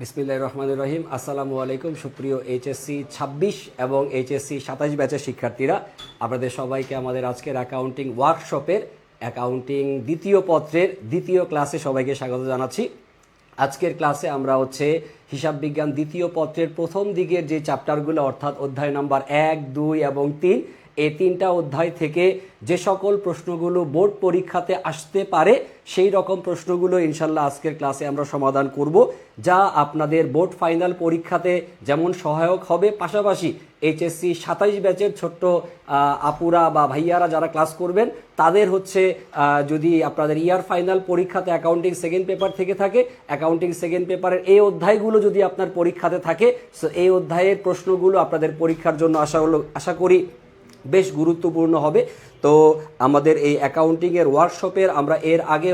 বিসমিল্লাহির রহমানির রহিম। আসসালামু আলাইকুম সুপ্রিয় এইচএসসি 26 এবং এইচএসসি 27 ব্যাচের শিক্ষার্থীরা, আপনাদের সবাইকে আমাদের আজকের অ্যাকাউন্টিং ওয়ার্কশপের অ্যাকাউন্টিং দ্বিতীয় পত্রের দ্বিতীয় ক্লাসে সবাইকে স্বাগত জানাচ্ছি। আজকের ক্লাসে আমরা হিসাব বিজ্ঞান দ্বিতীয় পত্রের প্রথম দিকের যে চ্যাপ্টারগুলো অর্থাৎ অধ্যায় নাম্বার 1, 2 এবং 3, এই তিনটা অধ্যায় থেকে যে সকল প্রশ্নগুলো বোর্ড পরীক্ষাতে আসতে পারে সেই রকম প্রশ্নগুলো ইনশাল্লাহ আজকের ক্লাসে আমরা সমাধান করব, যা আপনাদের বোর্ড ফাইনাল পরীক্ষাতে যেমন সহায়ক হবে, পাশাপাশি এইচএসসি 27 ব্যাচের ছোট্ট আপুরা বা ভাইয়ারা যারা ক্লাস করবেন তাদের যদি আপনাদের ইয়ার ফাইনাল পরীক্ষাতে অ্যাকাউন্টিং সেকেন্ড পেপার থেকে থাকে, অ্যাকাউন্টিং সেকেন্ড পেপারের এই অধ্যায়গুলো যদি আপনার পরীক্ষাতে থাকে, সো এই অধ্যায়ের প্রশ্নগুলো আপনাদের পরীক্ষার জন্য আশা করি বেশ গুরুত্বপূর্ণ হবে। তো আমাদের এই অ্যাকাউন্টিংয়ের ওয়ার্কশপের আমরা এর আগে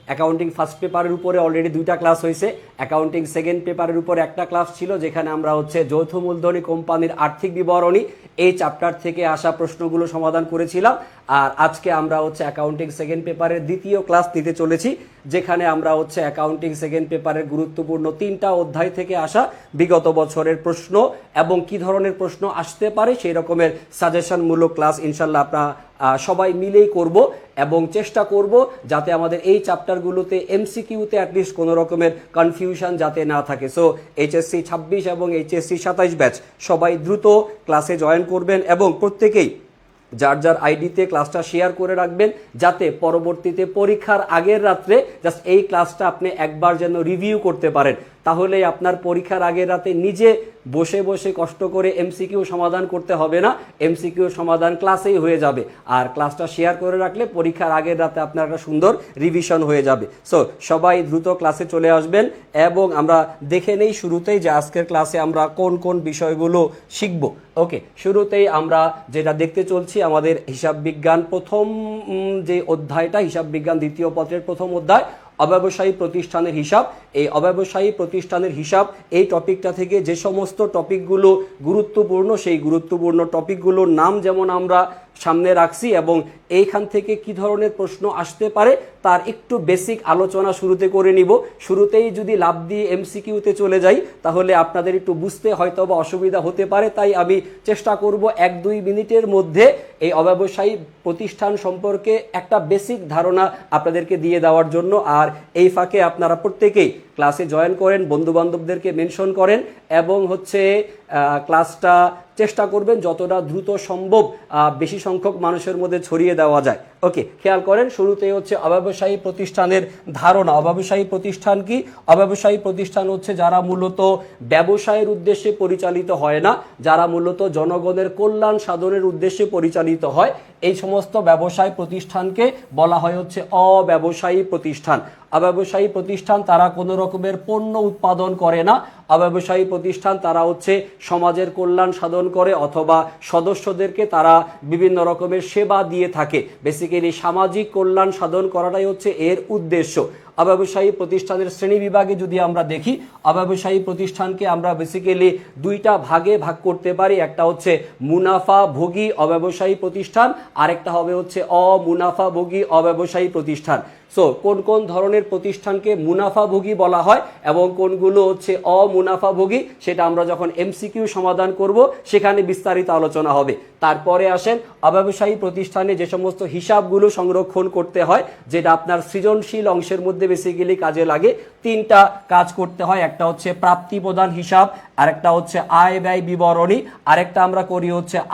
অ্যাকাউন্টিং ফার্স্ট পেপারের উপরে অলরেডি 2টা ক্লাস হয়েছে, অ্যাকাউন্টিং সেকেন্ড পেপারের উপর একটা ক্লাস ছিল যেখানে আমরা যৌথ মূলধনী কোম্পানির আর্থিক বিবরণী এই চ্যাপ্টার থেকে আসা প্রশ্নগুলো সমাধান করেছিলাম। আর আজকে আমরা অ্যাকাউন্টিং সেকেন্ড পেপারের দ্বিতীয় ক্লাস নিতে চলেছি, যেখানে আমরা অ্যাকাউন্টিং সেকেন্ড পেপারের গুরুত্বপূর্ণ 3টা অধ্যায় থেকে আসা বিগত বছরের প্রশ্ন এবং কি ধরনের প্রশ্ন আসতে পারে সেই রকমের সাজেশনমূলক ক্লাস ইনশাল্লাহ আপনারা সবাই মিলেই করব এবং চেষ্টা করব যাতে আমাদের এই চ্যাপ্টারগুলোতে এমসিকিউতে অ্যাটলিস্ট কোনো রকমের কনফিউশন যাতে না থাকে। সো এইচএসসি 26 এবং এইচএসসি 27 ব্যাচ সবাই দ্রুত ক্লাসে জয়েন করবেন এবং প্রত্যেকেই যার যার আইডিতে ক্লাসটা শেয়ার করে রাখবেন, যাতে পরবর্তীতে পরীক্ষার আগের রাত্রে জাস্ট এই ক্লাসটা আপনি একবার যেন রিভিউ করতে পারেন। তাহলে আপনার পরীক্ষার আগের রাতে নিজে বসে বসে কষ্ট করে এমসিকিউ সমাধান করতে হবে না, এমসিকিউ সমাধান ক্লাসেই হয়ে যাবে। আর ক্লাসটা শেয়ার করে রাখলে পরীক্ষার আগের রাতে আপনার একটা সুন্দর রিভিশন হয়ে যাবে। সো সবাই দ্রুত ক্লাসে চলে আসবেন এবং আমরা দেখে নেই শুরুতেই যে আজকের ক্লাসে আমরা কোন কোন বিষয়গুলো শিখব। ওকে, শুরুতেই আমরা যেটা দেখতে চলছি আমাদের হিসাব বিজ্ঞান প্রথম যে অধ্যায়টা, হিসাব বিজ্ঞান দ্বিতীয় পত্রের প্রথম অধ্যায় অব্যবসায়ী প্রতিষ্ঠানের হিসাব। এই অব্যবসায়ী প্রতিষ্ঠানের হিসাব এই টপিকটা থেকে যে সমস্ত টপিকগুলো গুরুত্বপূর্ণ সেই গুরুত্বপূর্ণ টপিকগুলোর নাম যেমন আমরা সামনে রাখছি এবং এইখান থেকে কি ধরনের প্রশ্ন আসতে পারে তার একটু বেসিক আলোচনা শুরুতে করে নিব। শুরুতেই যদি লাভ দিয়ে এমসিকিউতে চলে যাই তাহলে আপনাদের একটু বুঝতে হয়তো বা অসুবিধা হতে পারে, তাই আমি চেষ্টা করব 1-2 মিনিটের মধ্যে এই অব্যবসায়ী প্রতিষ্ঠান সম্পর্কে একটা বেসিক ধারণা আপনাদেরকে দিয়ে দেওয়ার জন্য। আর এই ফাঁকে আপনারা প্রত্যেকেই ক্লাসে জয়েন করেন, বন্ধুবান্ধবদেরকে মেনশন করেন এবং ক্লাসটা চেষ্টা করবেন যতটা দ্রুত সম্ভব বেশি সংখ্যক মানুষের মধ্যে ছড়িয়ে দেওয়া যায়। ওকে, খেয়াল করেন শুরুতেই অব্যবসায়ী প্রতিষ্ঠানের ধারণা। অব্যবসায়ী প্রতিষ্ঠান কি? অব্যবসায়ী প্রতিষ্ঠান যারা মূলত ব্যবসায়ের উদ্দেশ্যে পরিচালিত হয় না, যারা মূলত জনগণের কল্যাণ সাধনের উদ্দেশ্যে পরিচালিত হয়, এই সমস্ত ব্যবসায় প্রতিষ্ঠানকে বলা হয় অব্যবসায়ী প্রতিষ্ঠান। অব্যবসায়ী প্রতিষ্ঠান তারা কোনো রকমের পণ্য উৎপাদন করে না। অব্যবসায়ী প্রতিষ্ঠান তারা সমাজের কল্যাণ সাধন করে অথবা সদস্যদেরকে তারা বিভিন্ন রকমের সেবা দিয়ে থাকে। বেসিক্যালি সামাজিক কল্যাণ সাধন করাটাই এর উদ্দেশ্য। অব্যবসায়ী প্রতিষ্ঠানের শ্রেণী বিভাগে যদি আমরা দেখি, অব্যবসায়ী প্রতিষ্ঠানকে আমরা বেসিক্যালি 2টা ভাগে ভাগ করতে পারি। একটা মুনাফাভোগী অব্যবসায়ী প্রতিষ্ঠান, আরেকটা হবে অমুনাফাভোগী অব্যবসায়ী প্রতিষ্ঠান। সো কোন কোন ধরনের প্রতিষ্ঠানকে মুনাফাভোগী বলা হয় এবং কোনগুলো অমুনাফাভোগী সেটা আমরা যখন এমসিকিউ সমাধান করব সেখানে বিস্তারিত আলোচনা হবে। তারপরে আসেন অব্যবসায়ী প্রতিষ্ঠানে যে সমস্ত হিসাবগুলো সংরক্ষণ করতে হয়, যেটা আপনার সৃজনশীল অংশের মধ্যে বেসিক্যালি কাজে লাগে। 3টা কাজ করতে হয়, একটা প্রাপ্তি প্রদান হিসাব, আরেকটা আয় ব্যয় বিবরণী, আরেকটা আমরা করি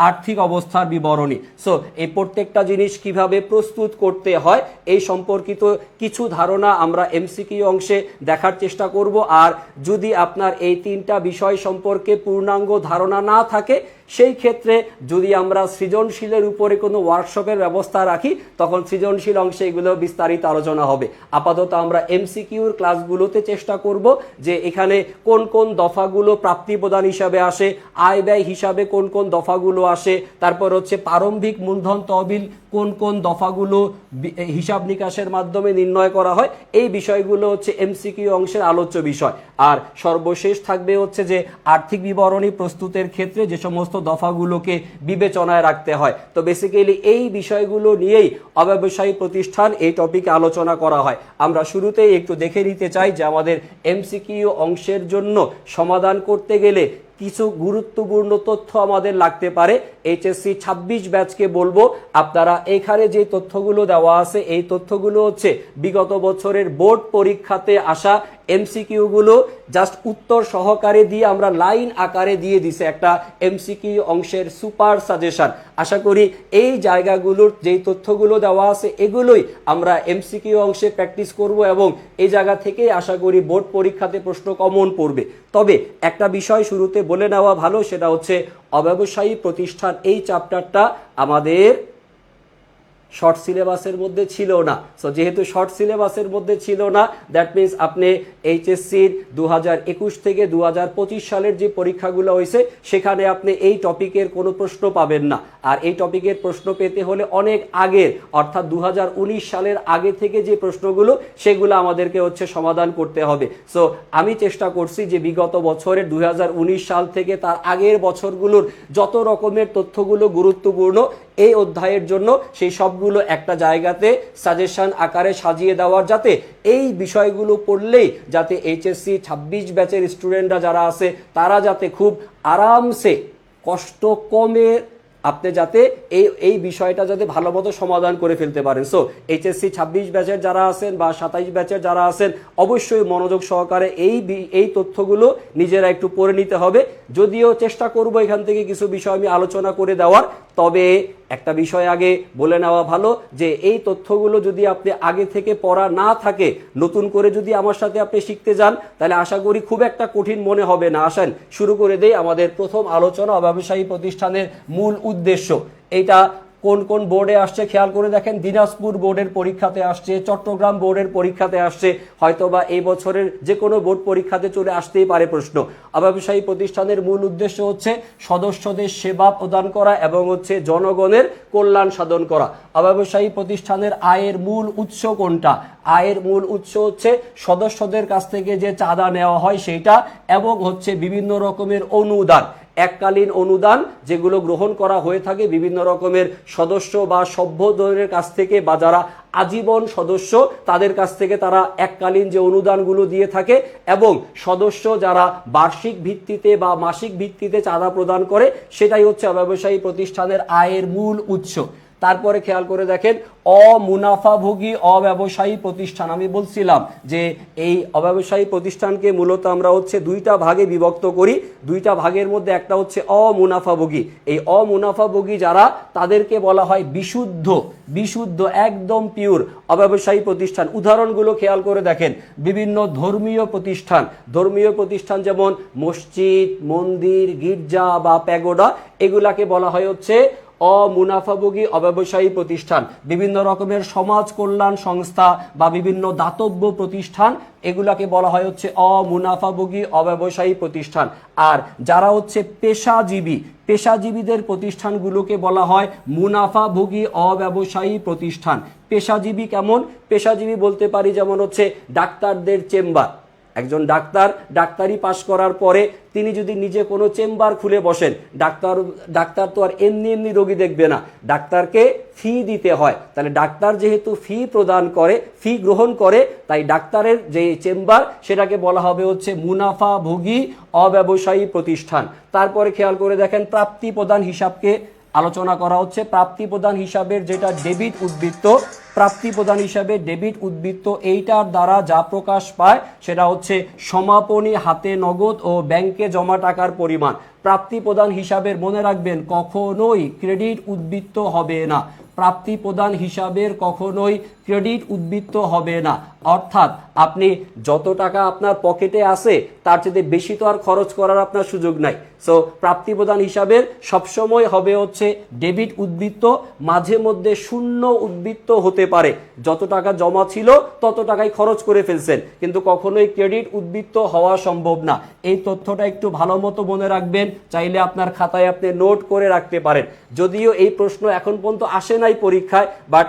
আর্থিক অবস্থার বিবরণী। সো এই প্রত্যেকটা জিনিস কিভাবে প্রস্তুত করতে হয় এই সম্পর্কিত কিছু ধারণা আমরা এমসিকিউ অংশে দেখার চেষ্টা করব। আর যদি আপনার এই 3টা বিষয় সম্পর্কে পূর্ণাঙ্গ ধারণা না থাকে, সেই ক্ষেত্রে যদি আমরা সৃজনশীলের উপরে কোনো ওয়ার্কশপের ব্যবস্থা রাখি তখন সৃজনশীল অংশে এগুলো বিস্তারিত আলোচনা হবে। আপাতত আমরা এমসিকিউর ক্লাসগুলোতে চেষ্টা করব যে এখানে কোন কোন দফাগুলো প্রাপ্তি প্রদান হিসাবে আসে, আয় ব্যয় হিসাবে কোন কোন দফাগুলো আসে, তারপর প্রারম্ভিক মূলধন তহবিল কোন কোন দফাগুলো হিসাব নিকাশের মাধ্যমে নির্ণয় করা হয়, এই বিষয়গুলো এমসিকিউ অংশের আলোচ্য বিষয়। আর সর্বশেষ থাকবে যে আর্থিক বিবরণী প্রস্তুতের ক্ষেত্রে যে সমস্ত সমস্ত দফাগুলোকে বিবেচনায় রাখতে হয়। তো বেসিক্যালি এই বিষয়গুলো নিয়েই অব্যবসায়ী প্রতিষ্ঠান এই টপিকে আলোচনা করা হয়। আমরা শুরুতেই একটু দেখে নিতে চাই যে আমাদের এমসিকিউ অংশের জন্য সমাধান করতে গেলে কিছু গুরুত্বপূর্ণ তথ্য আমাদের লাগতে পারে। এইচএসসি 26 ব্যাচকে বলবো আপনারা এখানে যে তথ্যগুলো দেওয়া আছে এই তথ্যগুলো হচ্ছে বিগত বছরের বোর্ড পরীক্ষাতে আসা এমসিকিউগুলো জাস্ট উত্তর সহকারে দিয়ে আমরা লাইন আকারে দিয়ে দিছে একটা এমসিকিউ অংশের সুপার সাজেশন। আশা করি এই জায়গাগুলোর যেই তথ্যগুলো দেওয়া আছে এগুলোই আমরা এমসিকিউ অংশে প্র্যাকটিস করব এবং এই জায়গা থেকেই আশা করি বোর্ড পরীক্ষাতে প্রশ্ন কমন পড়বে। তবে একটা বিষয় শুরুতে বলে নেওয়া ভালো, সেটা হচ্ছে অব্যবসায়ী প্রতিষ্ঠান এই চ্যাপ্টারটা আমাদের শর্ট সিলেবাসের মধ্যে ছিল না। সো যেহেতু শর্ট সিলেবাসের মধ্যে ছিল না, দ্যাট মিনস আপনি এইচএসসির 2021 থেকে 2025 সালের যে পরীক্ষাগুলো হয়েছে সেখানে আপনি এই টপিকের কোনো প্রশ্ন পাবেন না। আর এই টপিকের প্রশ্ন পেতে হলে অনেক আগের অর্থাৎ 2019 সালের আগে থেকে যে প্রশ্নগুলো সেগুলো আমাদেরকে হচ্ছে সমাধান করতে হবে। সো আমি চেষ্টা করছি যে বিগত বছরের 2019 সাল থেকে তার আগের বছরগুলোর যত রকমের তথ্যগুলো গুরুত্বপূর্ণ এই অধ্যায়ের জন্য সেই সবগুলো একটা জায়গাতে সাজেশন আকারে সাজিয়ে দেওয়ার, যাতে এই বিষয়গুলো পড়লেই যাতে এইচএসসি 26 ব্যাচের স্টুডেন্টরা যারা আছে তারা যাতে খুব আরামসে কষ্ট কমে আপনি যাতে এই বিষয়টা যাতে ভালো মতো সমাধান করে ফেলতে পারেন। সো এইচএসসি 26 ব্যাচের যারা আছেন বা 27 ব্যাচের যারা আছেন অবশ্যই মনোযোগ সহকারে এই তথ্যগুলো নিজেরা একটু পড়ে নিতে হবে। যদিও চেষ্টা করব এখান থেকে কিছু বিষয় আমি আলোচনা করে দেওয়ার, তবে একটা বিষয় আগে বলে নেওয়া ভালো যে এই তথ্যগুলো যদি আপনি আগে থেকে পড়া না থাকে, নতুন করে যদি আমার সাথে আপনি শিখতে যান তাহলে আশা করি খুব একটা কঠিন মনে হবে না। আসেন শুরু করে দেই আমাদের প্রথম আলোচনা, ব্যবসায়ী প্রতিষ্ঠানের মূল উদ্দেশ্য। এইটা কোন কোন বোর্ডে আসছে খেয়াল করে দেখেন। দিনাজপুর বোর্ডের পরীক্ষাতে আসছে, চট্টগ্রাম বোর্ডের পরীক্ষাতে আসছে, হয়তোবা এই বছরের যে কোনো বোর্ড পরীক্ষাতে চলে আসতেই পারে প্রশ্ন। ব্যবসায়ী প্রতিষ্ঠানের মূল উদ্দেশ্য হচ্ছে সদস্যদের সেবা প্রদান করা এবং হচ্ছে জনগণের কল্যাণ সাধন করা। ব্যবসায়ী প্রতিষ্ঠানের আয়ের মূল উৎস কোনটা? আয়ের মূল উৎস হচ্ছে সদস্যদের কাছ থেকে যে চাঁদা নেওয়া হয় সেইটা, এবং হচ্ছে বিভিন্ন রকমের অনুদান, এককালীন অনুদান যেগুলো গ্রহণ করা হয়ে থাকে বিভিন্ন রকমের সদস্য বা সভ্যদের কাছ থেকে, বা যারা আজীবন সদস্য তাদের কাছ থেকে তারা এককালীন যে অনুদানগুলো দিয়ে থাকে, এবং সদস্য যারা বার্ষিক ভিত্তিতে বা মাসিক ভিত্তিতে চাঁদা প্রদান করে, সেটাই হচ্ছে ব্যবসায়ী প্রতিষ্ঠানের আয়ের মূল উৎস। তারপরে খেয়াল করে দেখেন অমুনাফাভোগী অব্যবসায়ী প্রতিষ্ঠান। আমি বলছিলাম যে এই অব্যবসায়ী প্রতিষ্ঠানকে মূলত আমরা হচ্ছে দুইটা ভাগে বিভক্ত করি। দুইটা ভাগের মধ্যে একটা হচ্ছে অমুনাফাভোগী। এই অমুনাফাভোগী যারা, তাদেরকে বলা হয় বিশুদ্ধ একদম পিওর অব্যবসায়ী প্রতিষ্ঠান। উদাহরণগুলো খেয়াল করে দেখেন। বিভিন্ন ধর্মীয় প্রতিষ্ঠান যেমন মসজিদ, মন্দির, গির্জা বা প্যাগোডা, এগুলাকে বলা হয় হচ্ছে অমুনাফাভোগী অব্যবসায়ী প্রতিষ্ঠান। বিভিন্ন রকমের সমাজ কল্যাণ সংস্থা বা বিভিন্ন দাতব্য প্রতিষ্ঠান, এগুলাকে বলা হয় হচ্ছে অমুনাফাভোগী অব্যবসায়ী প্রতিষ্ঠান। আর যারা হচ্ছে পেশাজীবীদের প্রতিষ্ঠানগুলোকে বলা হয় মুনাফাভোগী অব্যবসায়ী প্রতিষ্ঠান। পেশাজীবী কেমন? পেশাজীবী বলতে পারি যেমন হচ্ছে ডাক্তারদের চেম্বার। একজন ডাক্তারি পাশ করার পরে তিনি যদি নিজে কোনো চেম্বার খুলে বসেন, ডাক্তার তো আর এমনি রোগী দেখবে না, ডাক্তারকে ফি দিতে হয়। তাহলে ডাক্তার যেহেতু ফি গ্রহণ করে, তাই ডাক্তারের যে চেম্বার সেটাকে বলা হবে হচ্ছে মুনাফাভোগী অব্যবসায়ী প্রতিষ্ঠান। তারপরে খেয়াল করে দেখেন প্রাপ্তি প্রদান হিসাবকে আলোচনা করা হচ্ছে। প্রাপ্তি প্রদান হিসাবের যেটা ডেবিট উদ্বৃত্ত, প্রাপ্তি প্রদান হিসাবে ডেবিট উদ্বৃত্ত, এইটার দ্বারা যা প্রকাশ পায় সেটা হচ্ছে সমাপনী হাতে নগদ ও ব্যাংকে জমা টাকার পরিমাণ। প্রাপ্তি প্রদান হিসাবের মনে রাখবেন কখনোই ক্রেডিট উদ্বৃত্ত হবে না। প্রাপ্তি প্রদান হিসাবের কখনোই ক্রেডিট উদ্বৃত্ত হবে না। অর্থাৎ আপনি যত টাকা আপনার পকেটে আছে তার চেয়ে বেশি তো আর খরচ করার আপনার সুযোগ নাই। সো প্রাপ্তি প্রদান হিসাবের সবসময় হবে হচ্ছে ডেবিট উদ্বৃত্ত, মাঝে মধ্যে শূন্য উদ্বৃত্ত হতে পারে। যত টাকা জমা ছিল তত টাকাই খরচ করে ফেলছেন, কিন্তু কখনোই ক্রেডিট উদ্বৃত্ত হওয়া সম্ভব না। এই তথ্যটা একটু ভালো মতো মনে রাখবেন, চাইলে আপনার খাতায় আপনি নোট করে রাখতে পারেন। যদিও এই প্রশ্ন এখন পর্যন্ত আসে নাই পরীক্ষায়, বাট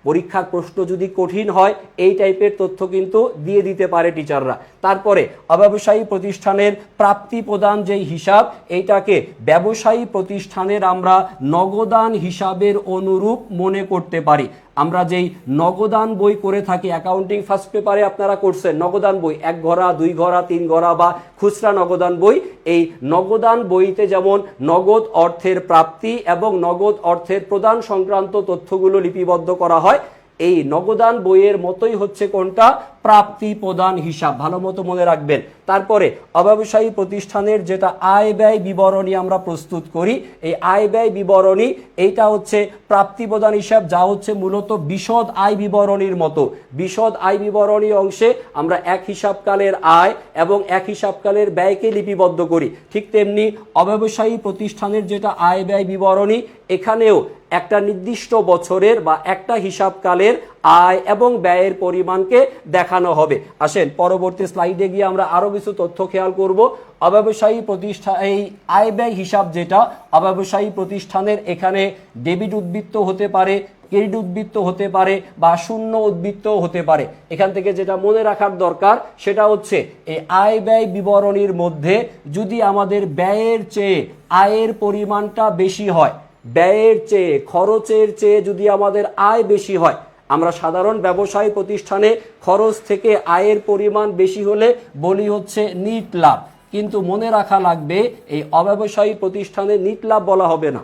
পরীক্ষার প্রশ্ন যদি কঠিন হয় এই টাইপের তথ্য কিন্তু দিয়ে দিতে পারে টিচাররা। তারপরে অব্যবসায়ী প্রতিষ্ঠানের প্রাপ্তি প্রদান যেই হিসাব, এইটাকে ব্যবসায়ী প্রতিষ্ঠানের আমরা নগদান হিসাবের অনুরূপ মনে করতে পারি। আমরা যেই নগদান বই করে থাকি, অ্যাকাউন্টিং ফার্স্ট পেপারে আপনারা করছেন নগদান বই 1 ঘরা 2 ঘরা 3 ঘরা বা খুচরা নগদান বই, এই নগদান বইতে যেমন নগদ অর্থের প্রাপ্তি এবং নগদ অর্থের প্রদান সংক্রান্ত তথ্যগুলো লিপিবদ্ধ করা হয়, এই নগদান বইয়ের মতোই হচ্ছে কোনটা, প্রাপ্তি প্রদান হিসাব, ভালো মতো মনে রাখবেন। তারপরে অব্যবসায়ী প্রতিষ্ঠানের যেটা আয় ব্যয় বিবরণী আমরা প্রস্তুত করি, এই আয় ব্যয় বিবরণী এইটা হচ্ছে প্রাপ্তি প্রদান হিসাব, যা হচ্ছে মূলত বিশদ আয় বিবরণীর মতো। বিশদ আয় বিবরণী অংশে আমরা এক হিসাবকালের আয় এবং এক হিসাবকালের ব্যয়কে লিপিবদ্ধ করি। ঠিক তেমনি অব্যবসায়ী প্রতিষ্ঠানের যেটা আয় ব্যয় বিবরণী, এখানেও একটা নির্দিষ্ট বছরের বা একটা হিসাবকালের আয় এবং ব্যয়ের পরিমাণকে দেখানো হবে। আসেন পরবর্তী স্লাইডে গিয়ে আমরা আরো কিছু তথ্য খেয়াল করব। অব্যবসায়ী প্রতিষ্ঠান এই আয় ব্যয় হিসাব যেটা অব্যবসায়ী প্রতিষ্ঠানের, এখানে ডেবিট উদ্বৃত্ত হতে পারে, ক্রেডিট উদ্বৃত্ত হতে পারে বা শূন্য উদ্বৃত্ত হতে পারে। এখান থেকে যেটা মনে রাখার দরকার সেটা হচ্ছে এই আয় ব্যয় বিবরণীর মধ্যে যদি আমাদের ব্যয়ের চেয়ে আয়ের পরিমাণটা বেশি হয়, ব্যয়ের চেয়ে খরচের চেয়ে যদি আমাদের আয় বেশি হয়, আমরা সাধারণ ব্যবসায়ী প্রতিষ্ঠানে খরচ থেকে আয়ের পরিমাণ বেশি হলে বলি হচ্ছে নিট লাভ, কিন্তু মনে রাখা লাগবে এই অব্যবসায়ী প্রতিষ্ঠানে নিট লাভ বলা হবে না।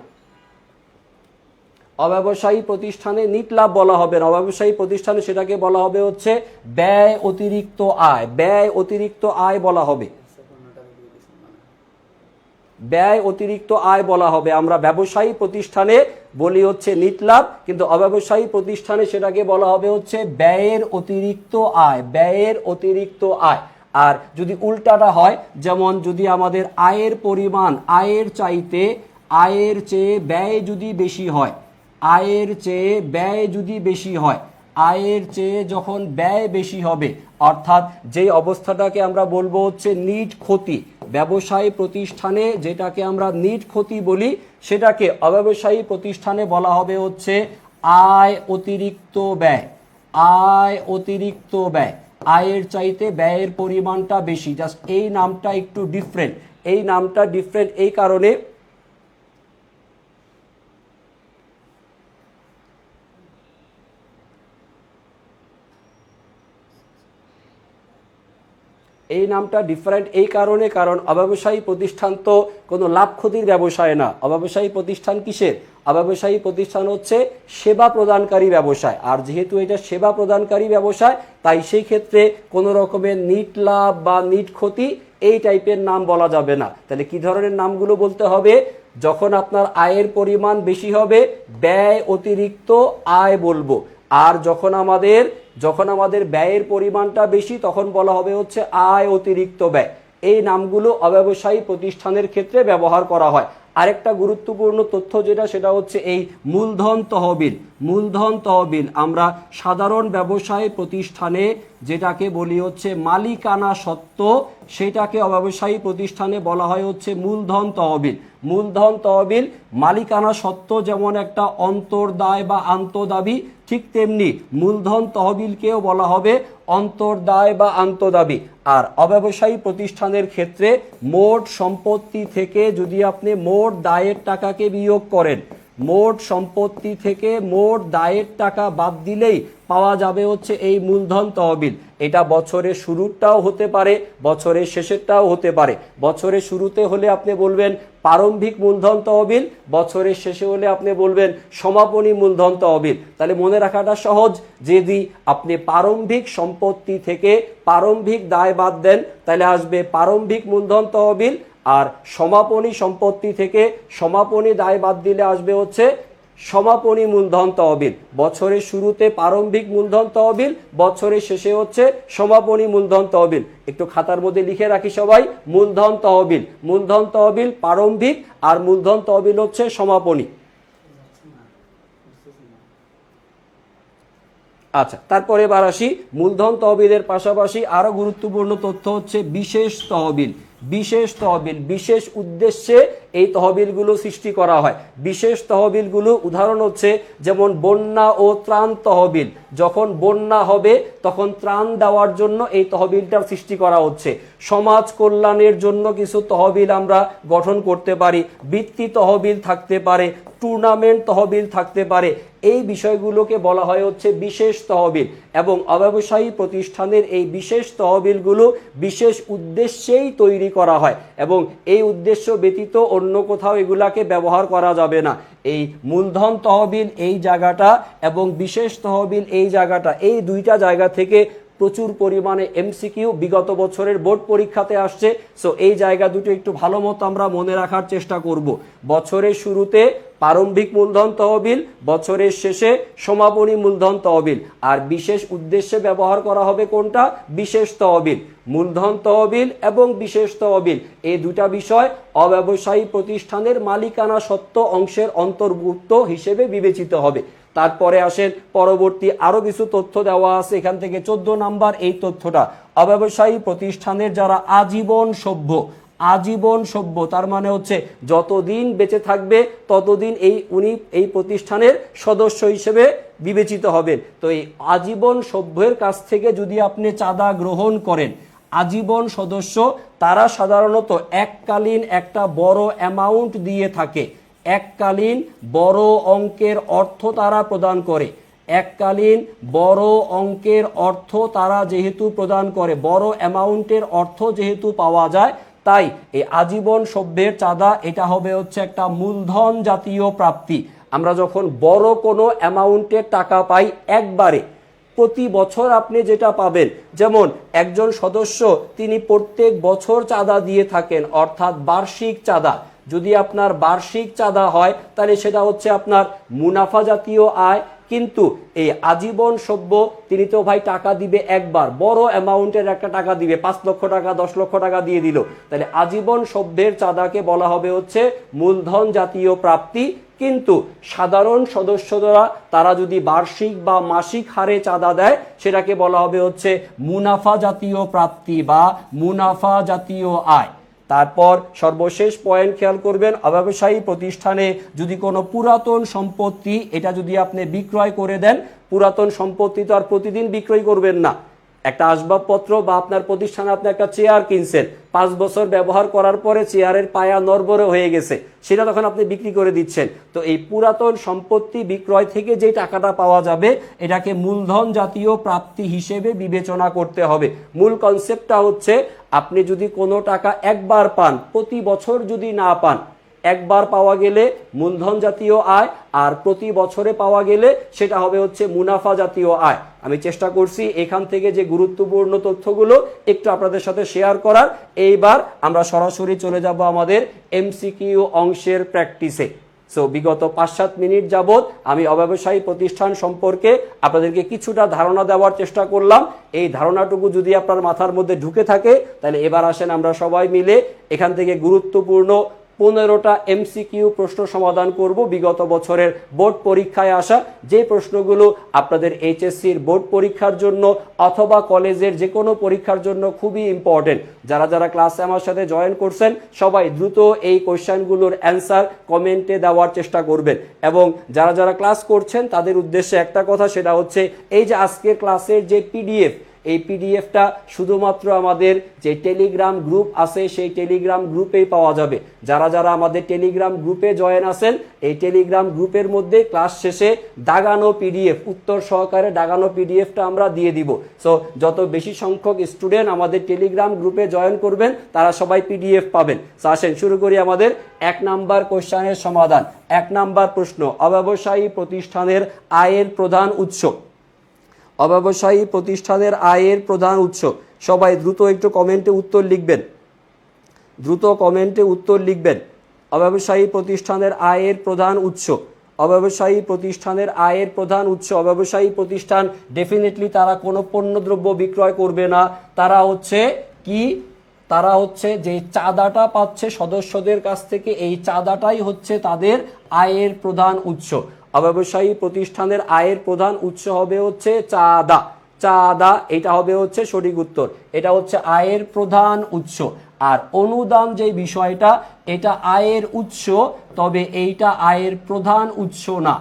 অব্যবসায়ী প্রতিষ্ঠানে নিট লাভ বলা হবে না, অব্যবসায়ী প্রতিষ্ঠানে সেটাকে বলা হবে হচ্ছে ব্যয় অতিরিক্ত আয়, ব্যয় অতিরিক্ত আয় বলা হবে, ব্যয় অতিরিক্ত আয় বলা হবে। আমরা ব্যবসায়ী প্রতিষ্ঠানে বলি হচ্ছে নিট লাভ, কিন্তু অব্যবসায়ী প্রতিষ্ঠানে সেটাকে বলা হবে হচ্ছে ব্যয়ের অতিরিক্ত আয়, ব্যয়ের অতিরিক্ত আয়। আর যদি উল্টাটা হয়, যেমন যদি আমাদের আয়ের পরিমাণ আয়ের চেয়ে ব্যয় যদি বেশি হয়, আয়ের চেয়ে ব্যয় যদি বেশি হয়, আয়ের চেয়ে যখন ব্যয় বেশি হবে, অর্থাৎ যেই অবস্থাটাকে আমরা বলবো হচ্ছে নিট ক্ষতি, ব্যবসায়ী প্রতিষ্ঠানে যেটাকে আমরা নিট ক্ষতি বলি, সেটাকে অব্যবসায়ী প্রতিষ্ঠানে বলা হবে হচ্ছে আয় অতিরিক্ত ব্যয়, আয় অতিরিক্ত ব্যয়, আয়ের চাইতে ব্যয়ের পরিমাণটা বেশি। জাস্ট এই নামটা একটু ডিফারেন্ট, এই নামটা ডিফারেন্ট এই কারণে এই নামটা ডিফারেন্ট এই কারণে, কারণ অব্যবসায়ী প্রতিষ্ঠান তো কোনো লাভ ক্ষতির ব্যবসায় না। অব্যবসায়ী প্রতিষ্ঠান কিসের? অব্যবসায়ী প্রতিষ্ঠান হচ্ছে সেবা প্রদানকারী ব্যবসায়। আর যেহেতু এটা সেবা প্রদানকারী ব্যবসায়, তাই সেই ক্ষেত্রে কোনো রকমের নিট লাভ বা নিট ক্ষতি এই টাইপের নাম বলা যাবে না। তাহলে কি ধরনের নামগুলো বলতে হবে? যখন আপনার আয়ের পরিমাণ বেশি হবে ব্যয় অতিরিক্ত আয় বলবো, আর যখন আমাদের ব্যয়ের পরিমাণটা বেশি তখন বলা হবে হচ্ছে আয় অতিরিক্ত ব্যয়। এই নামগুলো অব্যবসায়ী প্রতিষ্ঠানের ক্ষেত্রে ব্যবহার করা হয়। আরেকটা গুরুত্বপূর্ণ তথ্য যেটা, সেটা হচ্ছে এই মূলধন তহবিল। মূলধন তহবিল আমরা সাধারণ ব্যবসায়ী প্রতিষ্ঠানে যেটাকে বলি হচ্ছে মালিকানা সত্ত্ব, সেটাকে অব্যবসায়ী প্রতিষ্ঠানে বলা হয় হচ্ছে মূলধন তহবিল। মূলধন তহবিল মালিকানা সত্ত্ব যেমন একটা অন্তর্দায় বা আন্তঃদাবি, ঠিক তেমনি মূলধন তহবিলকেও বলা হবে অন্তর্দায় বা আন্তঃদাবি। আর অব্যবসায়ী প্রতিষ্ঠানের ক্ষেত্রে মোট সম্পত্তি থেকে যদি আপনি মোট দায়ের টাকাকে বিয়োগ করেন, মোট সম্পত্তি থেকে মোট দায়ের টাকা বাদ দিলেই পাওয়া যাবে হচ্ছে এই মূলধন তহবিল। এটা বছরের শুরুরটাও হতে পারে, বছরের শেষেরটাও হতে পারে। বছরের শুরুতে হলে আপনি বলবেন প্রারম্ভিক মূলধন তহবিল, বছরের শেষে হলে আপনি বলবেন সমাপনী মূলধন তহবিল। তাহলে মনে রাখাটা সহজ, যদি আপনি প্রারম্ভিক সম্পত্তি থেকে প্রারম্ভিক দায় বাদ দেন তাহলে আসবে প্রারম্ভিক মূলধন তহবিল, আর সমাপনী সম্পত্তি থেকে সমাপনী দায় বাদ দিলে আসবে হচ্ছে সমাপনী মূলধন তহবিল। বছরের শুরুতে প্রারম্ভিক মূলধন তহবিল, বছরের শেষে হচ্ছে সমাপনী মূলধন তহবিল। একটু খাতার মধ্যে লিখে রাখি সবাই, মূলধন তহবিল, মূলধন তহবিল প্রারম্ভিক আর মূলধন তহবিল হচ্ছে সমাপনী। আচ্ছা, তারপরে এবার আসি মূলধন তহবিলের পাশাপাশি আরো গুরুত্বপূর্ণ তথ্য হচ্ছে বিশেষ তহবিল। বিশেষ তহবিল, বিশেষ উদ্দেশ্যে এই তহবিলগুলো সৃষ্টি করা হয়। বিশেষ তহবিলগুলো উদাহরণ হচ্ছে যেমন বন্যা ও ত্রাণ তহবিল, যখন বন্যা হবে তখন ত্রাণ দেওয়ার জন্য এই তহবিলটার সৃষ্টি করা হচ্ছে। সমাজ কল্যাণের জন্য কিছু তহবিল আমরা গঠন করতে পারি, বৃত্তি তহবিল থাকতে পারে, টুর্নামেন্ট তহবিল থাকতে পারে। এই বিষয়গুলোকে বলা হয় হচ্ছে বিশেষ তহবিল, এবং অব্যবসায়ী প্রতিষ্ঠানের এই বিশেষ তহবিলগুলো বিশেষ উদ্দেশ্যেই তৈরি করা হয়, এবং এই উদ্দেশ্য ব্যতীত অন্য কোথাও এগুলাকে ব্যবহার করা যাবে না। এই মূলধন তহবিল এই জায়গাটা এবং বিশেষ তহবিল এই জায়গাটা, এই দুইটা জায়গা থেকে প্রচুর পরিমাণে এমসিকিউ বিগত বছরের বোর্ড পরীক্ষাতে আসছে। সো এই জায়গা দুটো একটু ভালো মতো আমরা মনে রাখার চেষ্টা করব। বছরের শুরুতে প্রারম্ভিক মূলধন তহবিল, বছরের শেষে সমাপনী মূলধন তহবিল, আর বিশেষ উদ্দেশ্যে ব্যবহার করা হবে কোনটা? বিশেষ তহবিল। মূলধন তহবিল এবং বিশেষ তহবিল এই দুটা বিষয় অব্যবসায়ী প্রতিষ্ঠানের মালিকানা সত্ত্ব অংশের অন্তর্ভুক্ত হিসেবে বিবেচিত হবে। তারপরে আসেন পরবর্তী আরো কিছু তথ্য দেওয়া আছে, এখান থেকে 14 নাম্বার এই তথ্যটা, অব্যবসায়ী প্রতিষ্ঠানের যারা আজীবন সভ্য, আজীবন সভ্য তার মানে হচ্ছে যতদিন বেঁচে থাকবে ততদিন উনি এই প্রতিষ্ঠানের সদস্য হিসেবে বিবেচিত হবেন। তো এই আজীবন সভ্যের কাছ থেকে যদি আপনি চাঁদা গ্রহণ করেন, আজীবন সদস্য তারা সাধারণত এককালীন একটা বড় অ্যামাউন্ট দিয়ে থাকে, এককালীন বড় অঙ্কের অর্থ তারা প্রদান করে। এককালীন বড় অঙ্কের অর্থ তারা যেহেতু প্রদান করে, বড় অ্যামাউন্টের অর্থ যেহেতু পাওয়া যায়, তাই এই আজীবন সভ্যের চাঁদা এটা হবে হচ্ছে একটা মূলধন জাতীয় প্রাপ্তি। আমরা যখন বড় কোনো অ্যামাউন্টের টাকা পাই একবারে, প্রতি বছর আপনি যেটা পাবেন, যেমন একজন সদস্য তিনি প্রত্যেক বছর চাঁদা দিয়ে থাকেন, অর্থাৎ বার্ষিক চাঁদা। যদি আপনার বার্ষিক চাঁদা হয় তাহলে সেটা হচ্ছে আপনার মুনাফা জাতীয় আয়। কিন্তু এই আজীবন সভ্য তিনি তো ভাই টাকা দিবে একবার, বড় অ্যামাউন্টের একটা টাকা দিবে, 5 লক্ষ টাকা 10 লক্ষ টাকা দিয়ে দিল, তাহলে আজীবন সভ্যের চাঁদাকে বলা হবে হচ্ছে মূলধন জাতীয় প্রাপ্তি। কিন্তু সাধারণ সদস্যরা তারা যদি বার্ষিক বা মাসিক হারে চাঁদা দেয় সেটাকে বলা হবে হচ্ছে মুনাফা জাতীয় প্রাপ্তি বা মুনাফা জাতীয় আয়। তারপর সর্বশেষ পয়েন্ট খেয়াল করবেন, অব্যবসায়ী প্রতিষ্ঠানে যদি কোনো পুরাতন সম্পত্তি এটা যদি আপনি বিক্রয় করে দেন, পুরাতন সম্পত্তি তো আর প্রতিদিন বিক্রয় করবেন না। একটা আসবাবপত্র বা আপনার প্রতিষ্ঠানে আপনি একটা চেয়ার কিনছেন, 5 বছর ব্যবহার করার পরে চেয়ারের পায়া নড়বড়ে হয়ে গেছে, সেটা তখন আপনি বিক্রি করে দিচ্ছেন। তো এই পুরাতন সম্পত্তি বিক্রয় থেকে যে টাকাটা পাওয়া যাবে এটাকে মূলধন জাতীয় প্রাপ্তি হিসেবে বিবেচনা করতে হবে। মূল কনসেপ্টটা হচ্ছে আপনি যদি কোনো টাকা একবার পান, প্রতি বছর যদি না পান, একবার পাওয়া গেলে মূলধন জাতীয় আয়, আর প্রতি বছরে পাওয়া গেলে সেটা হবে হচ্ছে মুনাফা জাতীয় আয়। আমি চেষ্টা করছি এখান থেকে যে গুরুত্বপূর্ণ তথ্যগুলো একটু আপনাদের সাথে শেয়ার করার। এইবার আমরা সরাসরি চলে যাব আমাদের এমসিকিউ অংশের প্র্যাকটিসে। সো বিগত 5-7 মিনিট যাবত আমি অব্যবসায়ী প্রতিষ্ঠান সম্পর্কে আপনাদেরকে কিছুটা ধারণা দেওয়ার চেষ্টা করলাম। এই ধারণাটুকু যদি আপনার মাথার মধ্যে ঢুকে থাকে তাহলে এবার আসেন আমরা সবাই মিলে এখান থেকে গুরুত্বপূর্ণ 15টা এমসিকিউ প্রশ্ন সমাধান করব বিগত বছরের বোর্ড পরীক্ষায় আসা, যে প্রশ্নগুলো আপনাদের এইচএসসির বোর্ড পরীক্ষার জন্য অথবা কলেজের যে কোনো পরীক্ষার জন্য খুবই ইম্পর্টেন্ট। যারা যারা ক্লাসে আমার সাথে জয়েন করছেন সবাই দ্রুত এই কোশ্চেনগুলোর অ্যান্সার কমেন্টে দেওয়ার চেষ্টা করবেন, এবং যারা যারা ক্লাস করছেন তাদের উদ্দেশ্যে একটা কথা, সেটা হচ্ছে এই যে আজকের ক্লাসের যে পিডিএফ, এই পিডিএফটা শুধুমাত্র আমাদের যে টেলিগ্রাম গ্রুপ আছে সেই টেলিগ্রাম গ্রুপেই পাওয়া যাবে। যারা যারা আমাদের টেলিগ্রাম গ্রুপে জয়েন আছেন, এই টেলিগ্রাম গ্রুপের মধ্যে ক্লাস শেষে দাগানো পিডিএফ, উত্তর সহকারে দাগানো পিডিএফটা আমরা দিয়ে দিব। সো যত বেশি সংখ্যক স্টুডেন্ট আমাদের টেলিগ্রাম গ্রুপে জয়েন করবেন তারা সবাই পিডিএফ পাবেন। সো আসেন শুরু করি আমাদের 1 নাম্বার কোশ্চেনের সমাধান। 1 নাম্বার প্রশ্ন, অব্যবসায়ী প্রতিষ্ঠানের আয়ের প্রধান উৎস। অব্যবসায়ী প্রতিষ্ঠানের আয়ের প্রধান উৎস। সবাই দ্রুত একটু কমেন্টে উত্তর লিখবেন, দ্রুত কমেন্টে উত্তর লিখবেন। অব্যবসায়ী প্রতিষ্ঠানের আয়ের প্রধান উৎস, অব্যবসায়ী প্রতিষ্ঠানের আয়ের প্রধান উৎস। অব্যবসায়ী প্রতিষ্ঠান ডেফিনেটলি তারা কোনো পণ্যদ্রব্য বিক্রয় করবে না, তারা হচ্ছে কি, তারা হচ্ছে যে চাঁদাটা পাচ্ছে সদস্যদের কাছ থেকে, এই চাঁদাটাই হচ্ছে তাদের আয়ের প্রধান উৎস। অব্যবসায়ী প্রতিষ্ঠানের আয়ের প্রধান উৎস হবে হচ্ছে চাঁদা, চাঁদা, এটা হবে হচ্ছে সঠিক উত্তর। এটা হচ্ছে আয়ের প্রধান উৎস। আর অনুদান যে বিষয়টা, এটা আয়ের উৎস, তবে এইটা আয়ের প্রধান উৎস না।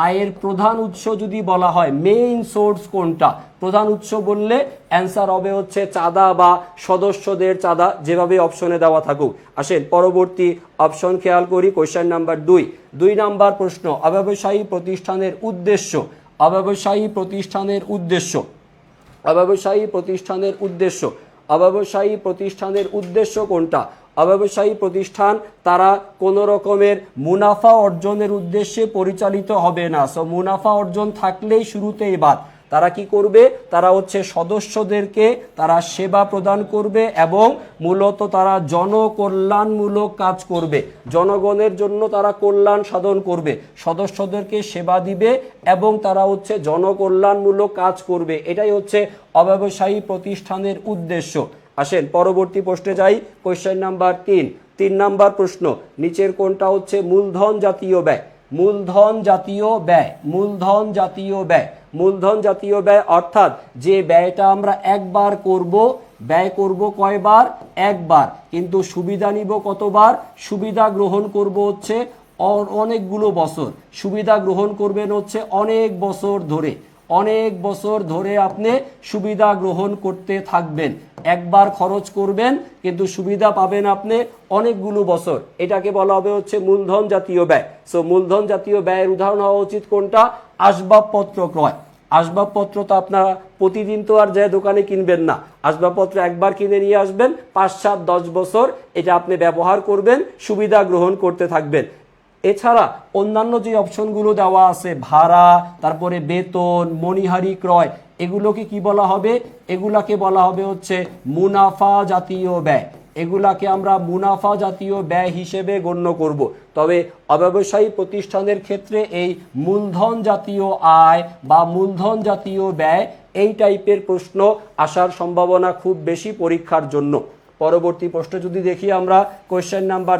আয়ের প্রধান উৎস যদি বলা হয়, মেইন সোর্স কোনটা, প্রধান উৎস বললে অ্যান্সার হবে হচ্ছে চাঁদা বা সদস্যদের চাঁদা, যেভাবে অপশনে দেওয়া থাকুক। আসেন পরবর্তী অপশন খেয়াল করি, কোয়েশ্চেন নাম্বার 2 নাম্বার প্রশ্ন, অব্যবসায়ী প্রতিষ্ঠানের উদ্দেশ্য। অব্যবসায়ী প্রতিষ্ঠানের উদ্দেশ্য, অব্যবসায়ী প্রতিষ্ঠানের উদ্দেশ্য, অব্যবসায়ী প্রতিষ্ঠানের উদ্দেশ্য কোনটা? অব্যবসায়ী প্রতিষ্ঠান তারা কোনো রকমের মুনাফা অর্জনের উদ্দেশ্যে পরিচালিত হবে না। সো মুনাফা অর্জন থাকলেই শুরুতেই বাদ। তারা কি করবে? তারা হচ্ছে সদস্যদেরকে তারা সেবা প্রদান করবে এবং মূলত তারা জনকল্যাণমূলক কাজ করবে, জনগণের জন্য তারা কল্যাণ সাধন করবে, সদস্যদেরকে সেবা দিবে এবং তারা হচ্ছে জনকল্যাণমূলক কাজ করবে। এটাই হচ্ছে অব্যবসায়ী প্রতিষ্ঠানের উদ্দেশ্য। আসেন পরবর্তী প্রশ্নে যাই, কোয়েশ্চেন নাম্বার 3 নাম্বার প্রশ্ন, নিচের কোনটা হচ্ছে মূলধন জাতীয় ব্যয়? মূলধন জাতীয় ব্যয়, মূলধন জাতীয় ব্যয়, মূলধন জাতীয় ব্যয় অর্থাৎ যে ব্যয়টা আমরা একবার করব, ব্যয় করব কয়বার? একবার, কিন্তু সুবিধা নিব কতবার? সুবিধা গ্রহণ করব হচ্ছে অনেকগুলো বছর, সুবিধা গ্রহণ করবেন হচ্ছে অনেক বছর ধরে, অনেক বছর ধরে আপনি সুবিধা গ্রহণ করতে থাকবেন। একবার খরচ করবেন কিন্তু সুবিধা পাবেন আপনি অনেকগুলো বছর, এটাকে বলা হবে হচ্ছে মূলধন জাতীয় ব্যয়। সো মূলধন জাতীয় ব্যয়ের উদাহরণ হওয়া উচিত কোনটা? আসবাবপত্র ক্রয়। আসবাবপত্র তো আপনারা প্রতিদিন তো আর যে দোকানে কিনবেন না, আসবাবপত্র একবার কিনে নিয়ে আসবেন, 5, 7, 10 বছর এটা আপনি ব্যবহার করবেন, সুবিধা গ্রহণ করতে থাকবেন। এছাড়া অন্যান্য যে অপশনগুলো দেওয়া আছে, ভাড়া, তারপরে বেতন, মণিহারি ক্রয়, এগুলোকে কি বলা হবে? এগুলাকে বলা হবে হচ্ছে মুনাফা জাতীয় ব্যয়। এগুলাকে আমরা মুনাফা জাতীয় ব্যয় হিসেবে গণ্য করব। তবে অব্যবসায়ী প্রতিষ্ঠানের ক্ষেত্রে এই মূলধন জাতীয় আয় বা মূলধন জাতীয় ব্যয়, এই টাইপের প্রশ্ন আসার সম্ভাবনা খুব বেশি পরীক্ষার জন্য। পরবর্তী প্রশ্ন যদি দেখি আমরা, কোয়েশ্চেন নাম্বার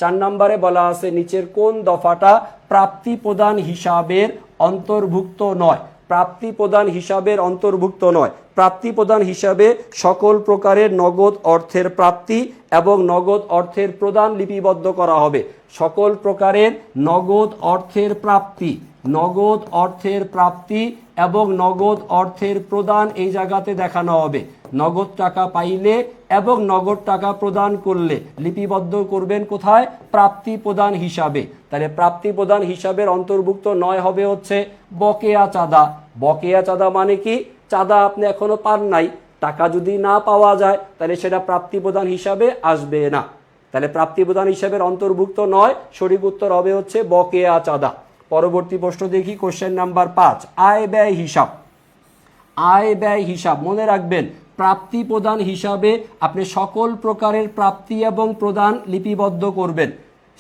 4 নম্বরে বলা আছে নিচের কোন দফাটা প্রাপ্তি প্রদান হিসাবের অন্তর্ভুক্ত নয়? প্রাপ্তি প্রদান হিসাবের অন্তর্ভুক্ত নয়। প্রাপ্তি প্রদান হিসাবে সকল প্রকারের নগদ অর্থের প্রাপ্তি এবং নগদ অর্থের প্রদান লিপিবদ্ধ করা হবে। সকল প্রকারের নগদ অর্থের প্রাপ্তি, নগদ অর্থের প্রাপ্তি এবং নগদ অর্থের প্রদান এই জায়গাতে দেখানো হবে। নগদ টাকা পাইলে এবং নগদ টাকা প্রদান করলে লিপিবদ্ধ করবেন কোথায়? প্রাপ্তি প্রদান হিসাবে। তাহলে প্রাপ্তি প্রদান হিসাবের অন্তর্ভুক্ত নয় হবে হচ্ছে বকেয়া চাঁদা। বকেয়া চাঁদা মানে কি? চাঁদা আপনি এখনো পান নাই, টাকা যদি না পাওয়া যায় তাহলে সেটা প্রাপ্তি প্রদান হিসাবে আসবে না। তাহলে প্রাপ্তি প্রদান হিসাবের অন্তর্ভুক্ত নয়, সঠিক উত্তর হবে হচ্ছে বকেয়া চাঁদা। পরবর্তী প্রশ্ন দেখি, কোশ্চেন নাম্বার 5, আয় ব্যয় হিসাব। আয় ব্যয় হিসাব মনে রাখবেন, প্রাপ্তি প্রদান হিসাবে আপনি সকল প্রকারের প্রাপ্তি এবং প্রদান লিপিবদ্ধ করবেন।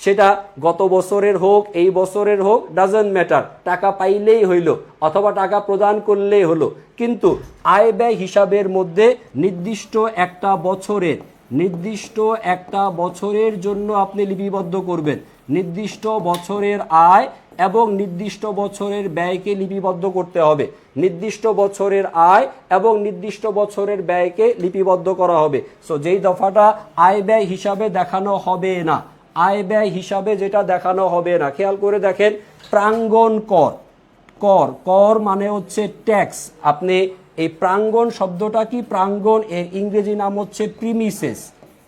সেটা গত বছরের হোক, এই বছরের হোক, ডাজন্ট ম্যাটার, টাকা পাইলেই হইল অথবা টাকা প্রদান করলেই হলো। কিন্তু আয় ব্যয় হিসাবের মধ্যে নির্দিষ্ট একটা বছরের জন্য আপনি লিপিবদ্ধ করবেন। নির্দিষ্ট বছরের আয় এবং নির্দিষ্ট বছরের ব্যয়কে লিপিবদ্ধ করতে হবে। নির্দিষ্ট বছরের আয় এবং নির্দিষ্ট বছরের ব্যয়কে লিপিবদ্ধ করা হবে। সো যেই দফাটা আয় ব্যয় হিসাবে দেখানো হবে না, আয় ব্যয় হিসাবে যেটা দেখানো হবে না, খেয়াল করে দেখেন, প্রাঙ্গণ কর। কর, কর মানে হচ্ছে ট্যাক্স। আপনি এই প্রাঙ্গণ শব্দটা কি? প্রাঙ্গণ এর ইংরেজি নাম হচ্ছে প্রিমিসেস।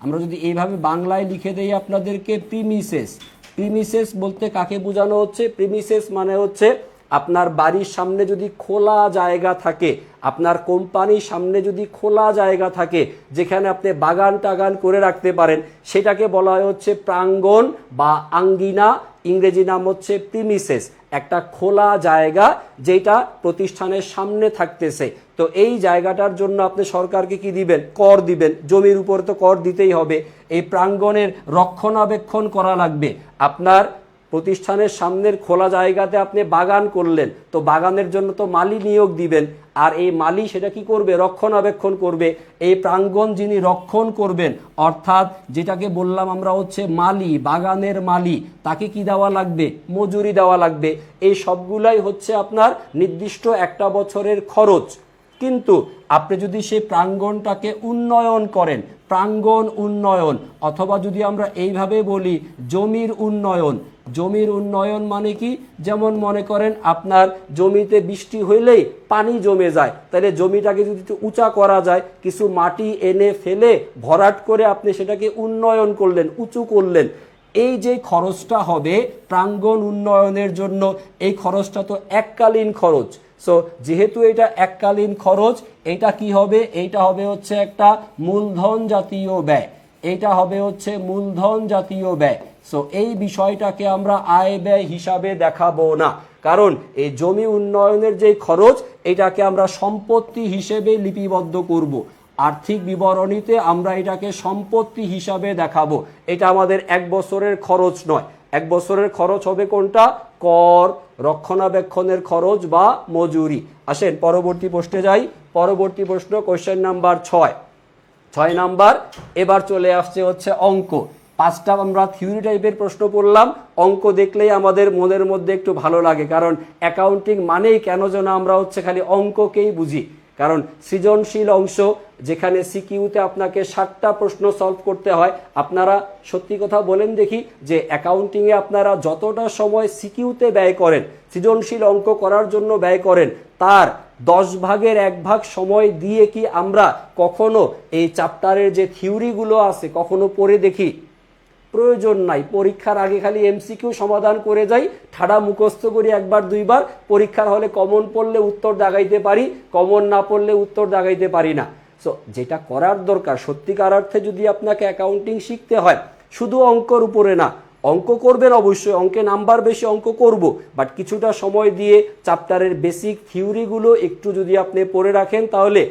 আমরা যদি এইভাবে বাংলায় লিখে দেই আপনাদেরকে, প্রিমিসেস। প্রিমিসেস বলতে কাকে বোঝানো হচ্ছে? প্রিমিসেস মানে হচ্ছে আপনার বাড়ির সামনে যদি খোলা জায়গা থাকে, আপনার কোম্পানির সামনে যদি খোলা জায়গা থাকে যেখানে আপনি বাগান টাগান করে রাখতে পারেন, সেটাকে বলা হচ্ছে প্রাঙ্গণ বা আঙ্গিনা। ইংরেজি নাম হচ্ছে প্রিমিসেস। একটা খোলা জায়গা যেটা প্রতিষ্ঠানের সামনে থাকতেছে। তো এই জায়গাটার জন্য আপনি সরকারকে কি দিবেন? কর দিবেন। জমির উপর তো কর দিতেই হবে। এই প্রাঙ্গণের রক্ষণাবেক্ষণ করা লাগবে। আপনার প্রতিষ্ঠানের সামনের খোলা জায়গাতে আপনি বাগান করলেন, তো বাগানের জন্য তো মালি নিয়োগ দিবেন, আর এই মালি সেটা কি করবে? রক্ষণাবেক্ষণ করবে। এই প্রাঙ্গণ যিনি রক্ষণ করবেন, অর্থাৎ যেটাকে বললাম আমরা হচ্ছে মালি, বাগানের মালি, তাকে কি দেওয়া লাগবে? মজুরি দেওয়া লাগবে। এই সবগুলাই হচ্ছে আপনার নির্দিষ্ট একটা বছরের খরচ। কিন্তু আপনি যদি সেই প্রাঙ্গণটাকে উন্নয়ন করেন, প্রাঙ্গণ উন্নয়ন, অথবা যদি আমরা এইভাবে বলি জমির উন্নয়ন। জমির উন্নয়ন মানে কি? যেমন মনে করেন আপনার জমিতে বৃষ্টি হইলেই পানি জমে যায়, তাহলে জমিটাকে যদি একটু উঁচা করা যায়, কিছু মাটি এনে ফেলে ভরাট করে আপনি সেটাকে উন্নয়ন করলেন, উঁচু করলেন, এই যে খরচটা হবে প্রাঙ্গণ উন্নয়নের জন্য, এই খরচটা তো এককালীন খরচ। সো যেহেতু এটা এককালীন খরচ, এটা কি হবে? এইটা হবে হচ্ছে একটা মূলধন জাতীয় ব্যয়, এইটা হবে হচ্ছে মূলধন জাতীয় ব্যয়। সো এই বিষয়টাকে আমরা আয় ব্যয় হিসাবে দেখাবো না, কারণ এই জমি উন্নয়নের যে খরচ এটাকে আমরা সম্পত্তি হিসেবে লিপিবদ্ধ করব। আর্থিক বিবরণীতে আমরা এটাকে সম্পত্তি হিসাবে দেখাবো। এটা আমাদের 1 বছরের খরচ নয়। 1 বছরের খরচ হবে কোনটা? কর, রক্ষণাবেক্ষণের খরচ বা মজুরি। আসেন পরবর্তী প্রশ্নে যাই। পরবর্তী প্রশ্ন কোশ্চেন নাম্বার 6 নাম্বার। এবার চলে আসছে হচ্ছে অঙ্ক। 5টা আমরা থিওরি টাইপের প্রশ্ন পড়লাম। অঙ্ক দেখলেই আমাদের মনের মধ্যে একটু ভালো লাগে, কারণ অ্যাকাউন্টিং মানেই কেন যেন আমরা হচ্ছে খালি অঙ্ককেই বুঝি। কারণ সৃজনশীল অংশ যেখানে সিকিউতে আপনাকে 60টা প্রশ্ন সলভ করতে হয়, আপনারা সত্যি কথা বলেন দেখি যে অ্যাকাউন্টিংয়ে আপনারা যতটা সময় সিকিউতে ব্যয় করেন, সৃজনশীল অঙ্ক করার জন্য ব্যয় করেন, তার 10 ভাগের 1 ভাগ সময় দিয়ে কি আমরা কখনো এই চ্যাপ্টারের যে থিওরিগুলো আছে কখনো পড়ে দেখি? প্রয়োজন নাই। পরীক্ষার আগে খালি এমসিকিউ সমাধান করে যাই, ঠাড়া মুখস্থ করি 1 বার 2 বার, পরীক্ষার হলে কমন পড়লে উত্তর দাগাইতে পারি, কমন না পড়লে উত্তর দাগাইতে পারি না। সো যেটা করার দরকার, সত্যিকার অর্থে যদি আপনাকে অ্যাকাউন্টিং শিখতে হয়, শুধু অঙ্কর উপরে না, অঙ্ক করবেন অবশ্যই, অঙ্কে নাম্বার বেশি, অঙ্ক করব, বাট কিছুটা সময় দিয়ে চ্যাপ্টারের বেসিক থিওরিগুলো একটু যদি আপনি পড়ে রাখেন, তাহলে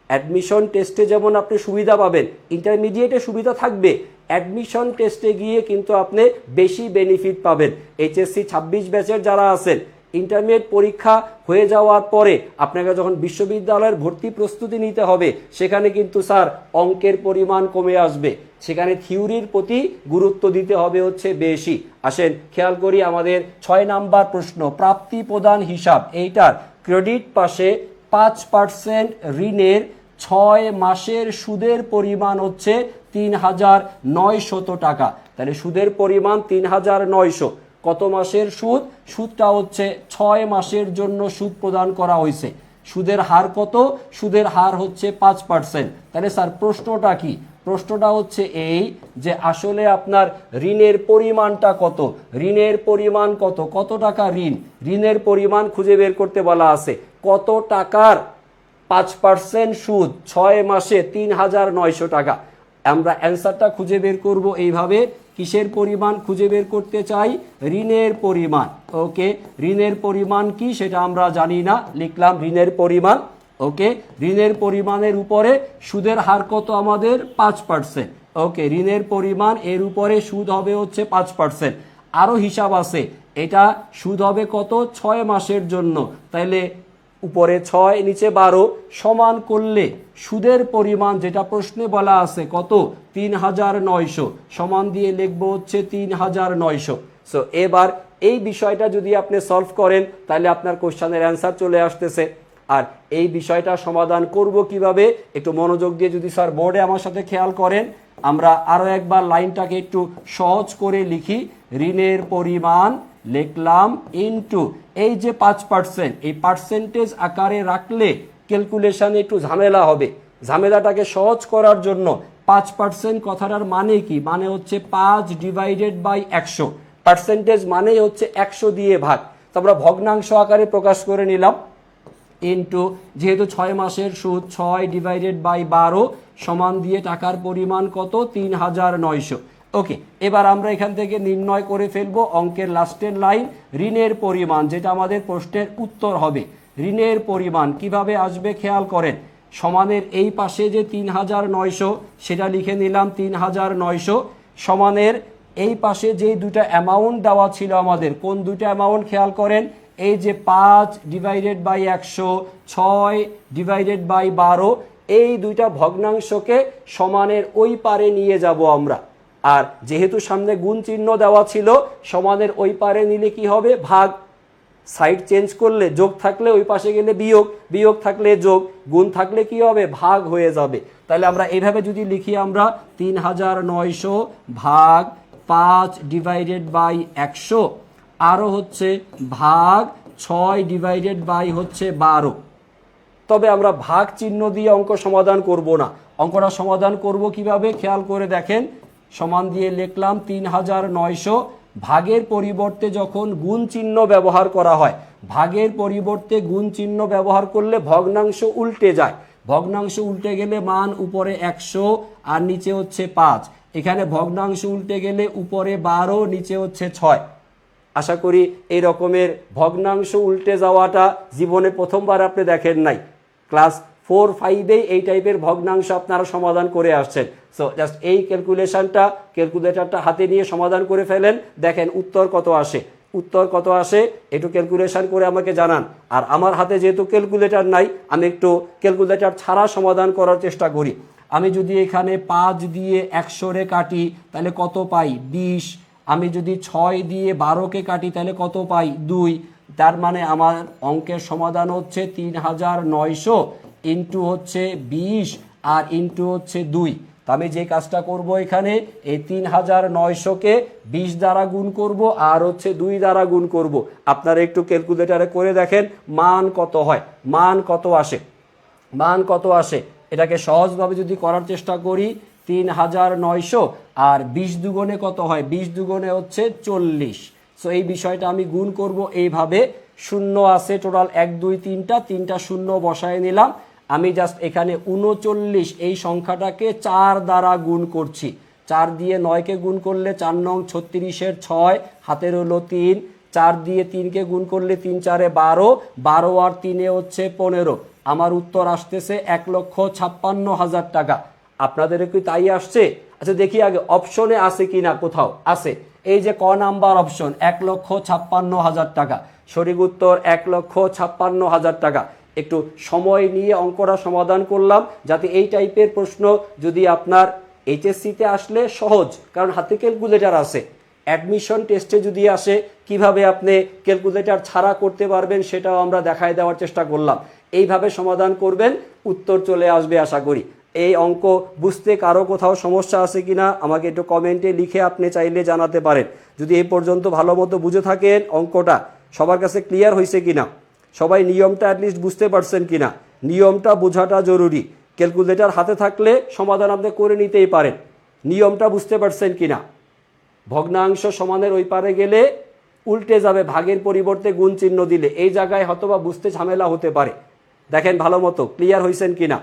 অ্যাডমিশন টেস্টে যেমন আপনি সুবিধা পাবেন, ইন্টারমিডিয়েটে সুবিধা থাকবে, অ্যাডমিশন টেস্টে গিয়ে কিন্তু আপনি বেশি বেনিফিট পাবেন। এইচএসসি 26 ব্যাচের যারা আছেন, ইন্টারমিডিয়েট পরীক্ষা হয়ে যাওয়ার পরে আপনাকে যখন বিশ্ববিদ্যালয়ের ভর্তি প্রস্তুতি নিতে হবে, সেখানে কিন্তু স্যার অঙ্কের পরিমাণ কমে আসবে, সেখানে থিওরির প্রতি গুরুত্ব দিতে হবে হচ্ছে বেশি। আসেন খেয়াল করি আমাদের 6 নাম্বার প্রশ্ন, প্রাপ্তি প্রদান হিসাব। এইটার ক্রেডিট পাশে 5% ঋণের 6 মাসের সুদের পরিমাণ হচ্ছে 3900 টাকা। তাহলে সুদের পরিমাণ 3900। কত মাসের সুদ? সুদটা হচ্ছে 6 মাসের জন্য সুদ প্রদান করা হয়েছে। সুদের হার কত? সুদের হার হচ্ছে 5%। তাহলে স্যার প্রশ্নটা কি? প্রশ্নটা হচ্ছে এই যে আসলে আপনার ঋণের পরিমাণটা কত? ঋণের পরিমাণ কত? কত টাকা ঋণ? ঋণের পরিমাণ খুঁজে বের করতে বলা আছে। কত টাকার 5% সুদ 6 মাসে 3900 টাকা। আমরা অ্যান্সারটা খুঁজে বের করব এইভাবে। কিসের পরিমাণ খুঁজে বের করতে চাই? ঋণের পরিমাণ। ওকে, ঋণের পরিমাণ কি সেটা আমরা জানি না, লিখলাম ঋণের পরিমাণ। ওকে, ঋণের পরিমাণের উপরে সুদের হার কত আমাদের? 5%। ওকে, ঋণের পরিমাণ এর উপরে সুদ হবে হচ্ছে 5%। আরও হিসাব আছে, এটা সুদ হবে কত? 6 মাসের জন্য। তাইলে উপরে 6 নিচে 12 সমান করলে সুদের পরিমাণ যেটা প্রশ্নে বলা আছে কত? 3900 সমান দিয়ে লিখবো হচ্ছে 3900। সো এবার এই বিষয়টা যদি আপনি সলভ করেন তাহলে আপনার কোশ্চেনের অ্যান্সার চলে আসতেছে। আর এই বিষয়টা সমাধান করব কিভাবে একটু মনোযোগ দিয়ে যদি স্যার বোর্ডে আমার সাথে খেয়াল করেন, আমরা আরো একবার লাইনটাকে একটু সহজ করে লিখি। ঋণের পরিমাণ লিখলাম ইনটু এই যে 5%, এই পার্সেন্টেজ আকারে রাখলে ক্যালকুলেশনে একটু ঝামেলা হবে। ঝামেলাটাকে সহজ করার জন্য 5% কথাটার মানে কি? মানে হচ্ছে 5/100। পার্সেন্টেজ মানেই হচ্ছে 100 দিয়ে ভাগ, তো আমরা ভগ্নাংশ আকারে প্রকাশ করে নিলাম। ইনটু যেহেতু 6 মাসের সুদ 6/12 সমান দিয়ে টাকার পরিমাণ কত? 3900। ওকে, এবার আমরা এখান থেকে নির্ণয় করে ফেলবো অঙ্কের লাস্টের লাইন, ঋণের পরিমাণ, যেটা আমাদের প্রশ্নের উত্তর হবে। ঋণের পরিমাণ কিভাবে আসবে খেয়াল করেন। সমানের এই পাশে যে 3900 সেটা লিখে নিলাম 3900, সমানের এই পাশে যে দুটা অ্যামাউন্ট দেওয়া ছিল আমাদের, কোন দুটা অ্যামাউন্ট খেয়াল করেন। এই যে 5/100, 6/12, এই দুইটা ভগ্নাংশকে সমানের ওই পারে নিয়ে যাব আমরা। আর যেহেতু সামনে গুণ চিহ্ন দেওয়া ছিল, সমানের ওই পারে নিলে কি হবে? ভাগ। সাইড চেঞ্জ করলে যোগ থাকলে ওই পাশে গেলে বিয়োগ, বিয়োগ থাকলে যোগ, গুণ থাকলে কি হবে ভাগ হয়ে যাবে। তাহলে আমরা এইভাবে যদি লিখি আমরা 3900 ভাগ 5 ডিভাইডেড বাই 100, আরও হচ্ছে ভাগ 6 ডিভাইডেড বাই হচ্ছে 12। তবে আমরা ভাগ চিহ্ন দিয়ে অঙ্ক সমাধান করব না। অঙ্কটা সমাধান করব কিভাবে খেয়াল করে দেখেন। সমান দিয়ে লিখলাম 3900, ভাগের পরিবর্তে যখন গুণ চিহ্ন ব্যবহার করা হয়, ভাগের পরিবর্তে গুণ চিহ্ন ব্যবহার করলে ভগ্নাংশ উল্টে যায়। ভগ্নাংশ উল্টে গেলে মান উপরে 100 আর নিচে হচ্ছে 5। এখানে ভগ্নাংশ উল্টে গেলে উপরে 12, নিচে হচ্ছে 6। আশা করি এই রকমের ভগ্নাংশ উল্টে যাওয়াটা জীবনে প্রথমবার আপনি দেখেন নাই। ক্লাস 4-5 এই টাইপের ভগ্নাংশ আপনারা সমাধান করে আসছেন। সো জাস্ট এই ক্যালকুলেটরটা হাতে নিয়ে সমাধান করে ফেলেন, দেখেন উত্তর কত আসে। উত্তর কত আসে একটু ক্যালকুলেশন করে আমাকে জানান। আর আমার হাতে যেহেতু ক্যালকুলেটর নাই, আমি একটু ক্যালকুলেটর ছাড়া সমাধান করার চেষ্টা করি। আমি যদি এখানে 5 দিয়ে 100 কাটি তাহলে কত পাই 20। আমি যদি 6 দিয়ে 12কে কাটি তাহলে কত পাই 2। তার মানে আমার অঙ্কের সমাধান হচ্ছে 3900 ইন্টু হচ্ছে 20 আর ইন্টু হচ্ছে 2। তো আমি যে কাজটা করব এখানে এই 3900কে 20 দ্বারা গুণ করব আর হচ্ছে 2 দ্বারা গুণ করব। আপনারা একটু ক্যালকুলেটরে করে দেখেন মান কত হয়, মান কত আসে, মান কত আসে। এটাকে সহজভাবে যদি করার চেষ্টা করি 3900 আর 20 দুগুণে কত হয়, 20 দুগুণে হচ্ছে 40। সো এই বিষয়টা আমি গুণ করব এইভাবে। শূন্য আছে টোটাল 1 2 3টা শূন্য বসায় নিলাম। আমি জাস্ট এখানে 39 এই সংখ্যাটাকে 4 দ্বারা গুণ করছি। 4 দিয়ে 9কে গুণ করলে 4 নং 36-এর 6, হাতের হলো 3। 4 দিয়ে 3কে গুণ করলে 3 4-এ 12, 12 আর 3-এ হচ্ছে 15। আমার উত্তর আসতেছে 1,56,000 টাকা। আপনাদের কি তাই আসছে? আচ্ছা দেখি আগে অপশনে আছে কিনা, কোথাও আছে। এই যে ক নাম্বার অপশন 1,56,000 টাকা, সঠিক উত্তর 1,56,000 টাকা। একটু সময় নিয়ে অঙ্কটা সমাধান করলাম যাতে এই টাইপের প্রশ্ন যদি আপনার এইচএসসিতে আসলে সহজ, কারণ হাতে ক্যালকুলেটর আছে। অ্যাডমিশন টেস্টে যদি আসে কিভাবে আপনি ক্যালকুলেটর ছাড়া করতে পারবেন সেটাও আমরা দেখায় দেওয়ার চেষ্টা করলাম। এইভাবে সমাধান করবেন, উত্তর চলে আসবে আশা করি। এই অঙ্ক বুঝতে কারো কোথাও সমস্যা আছে কিনা আমাকে একটু কমেন্টে লিখে আপনি চাইলে জানাতে পারেন। যদি এই পর্যন্ত ভালো মতো বুঝে থাকেন অঙ্কটা সবার কাছে ক্লিয়ার হয়েছে কিনা, সবাই নিয়মটা অ্যাটলিস্ট বুঝতে পারছেন কিনা, নিয়মটা বোঝাটা জরুরি। ক্যালকুলেটর হাতে থাকলে সমাধান আপনি করে নিতেই পারেন। নিয়মটা বুঝতে পারছেন কিনা, ভগ্নাংশ সমানের ওই পারে গেলে উল্টে যাবে ভাগের পরিবর্তে গুণ চিহ্ন দিলে, এই জায়গায় হয়তোবা বুঝতে ঝামেলা হতে পারে। দেখেন ভালো মতো ক্লিয়ার হয়েছেন কিনা।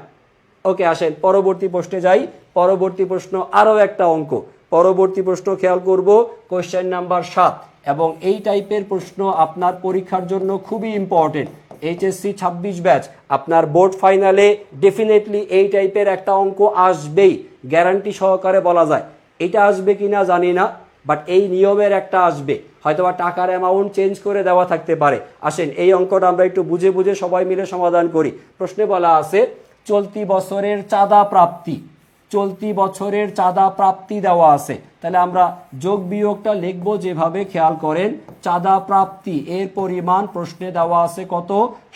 ওকে, আসেন পরবর্তী প্রশ্নে যাই। পরবর্তী প্রশ্ন আরও একটা অঙ্ক। পরবর্তী প্রশ্ন খেয়াল করব কোশ্চেন নাম্বার 7, এবং এই টাইপের প্রশ্ন আপনার পরীক্ষার জন্য খুবই ইম্পর্টেন্ট। এইচএসসি 26 ব্যাচ আপনার বোর্ড ফাইনালে ডেফিনেটলি এই টাইপের একটা অঙ্ক আসবেই, গ্যারান্টি সহকারে বলা যায়। এটা আসবে কিনা জানি না, বাট এই নিয়মের একটা আসবে। হয়তোবা টাকার অ্যামাউন্ট চেঞ্জ করে দেওয়া থাকতে পারে। আসেন এই অঙ্কটা আমরা একটু বুঝে বুঝে সবাই মিলে সমাধান করি। প্রশ্নে বলা আছে চলতি বছরের চাঁদা প্রাপ্তি, চলতি বছরের চাঁদা প্রাপ্তি দেওয়া আছে। তাহলে আমরা যোগ বিয়োগটা লিখব যেভাবে, খেয়াল করেন। চাঁদা প্রাপ্তি এর পরিমাণ প্রশ্নে দেওয়া আছে কত,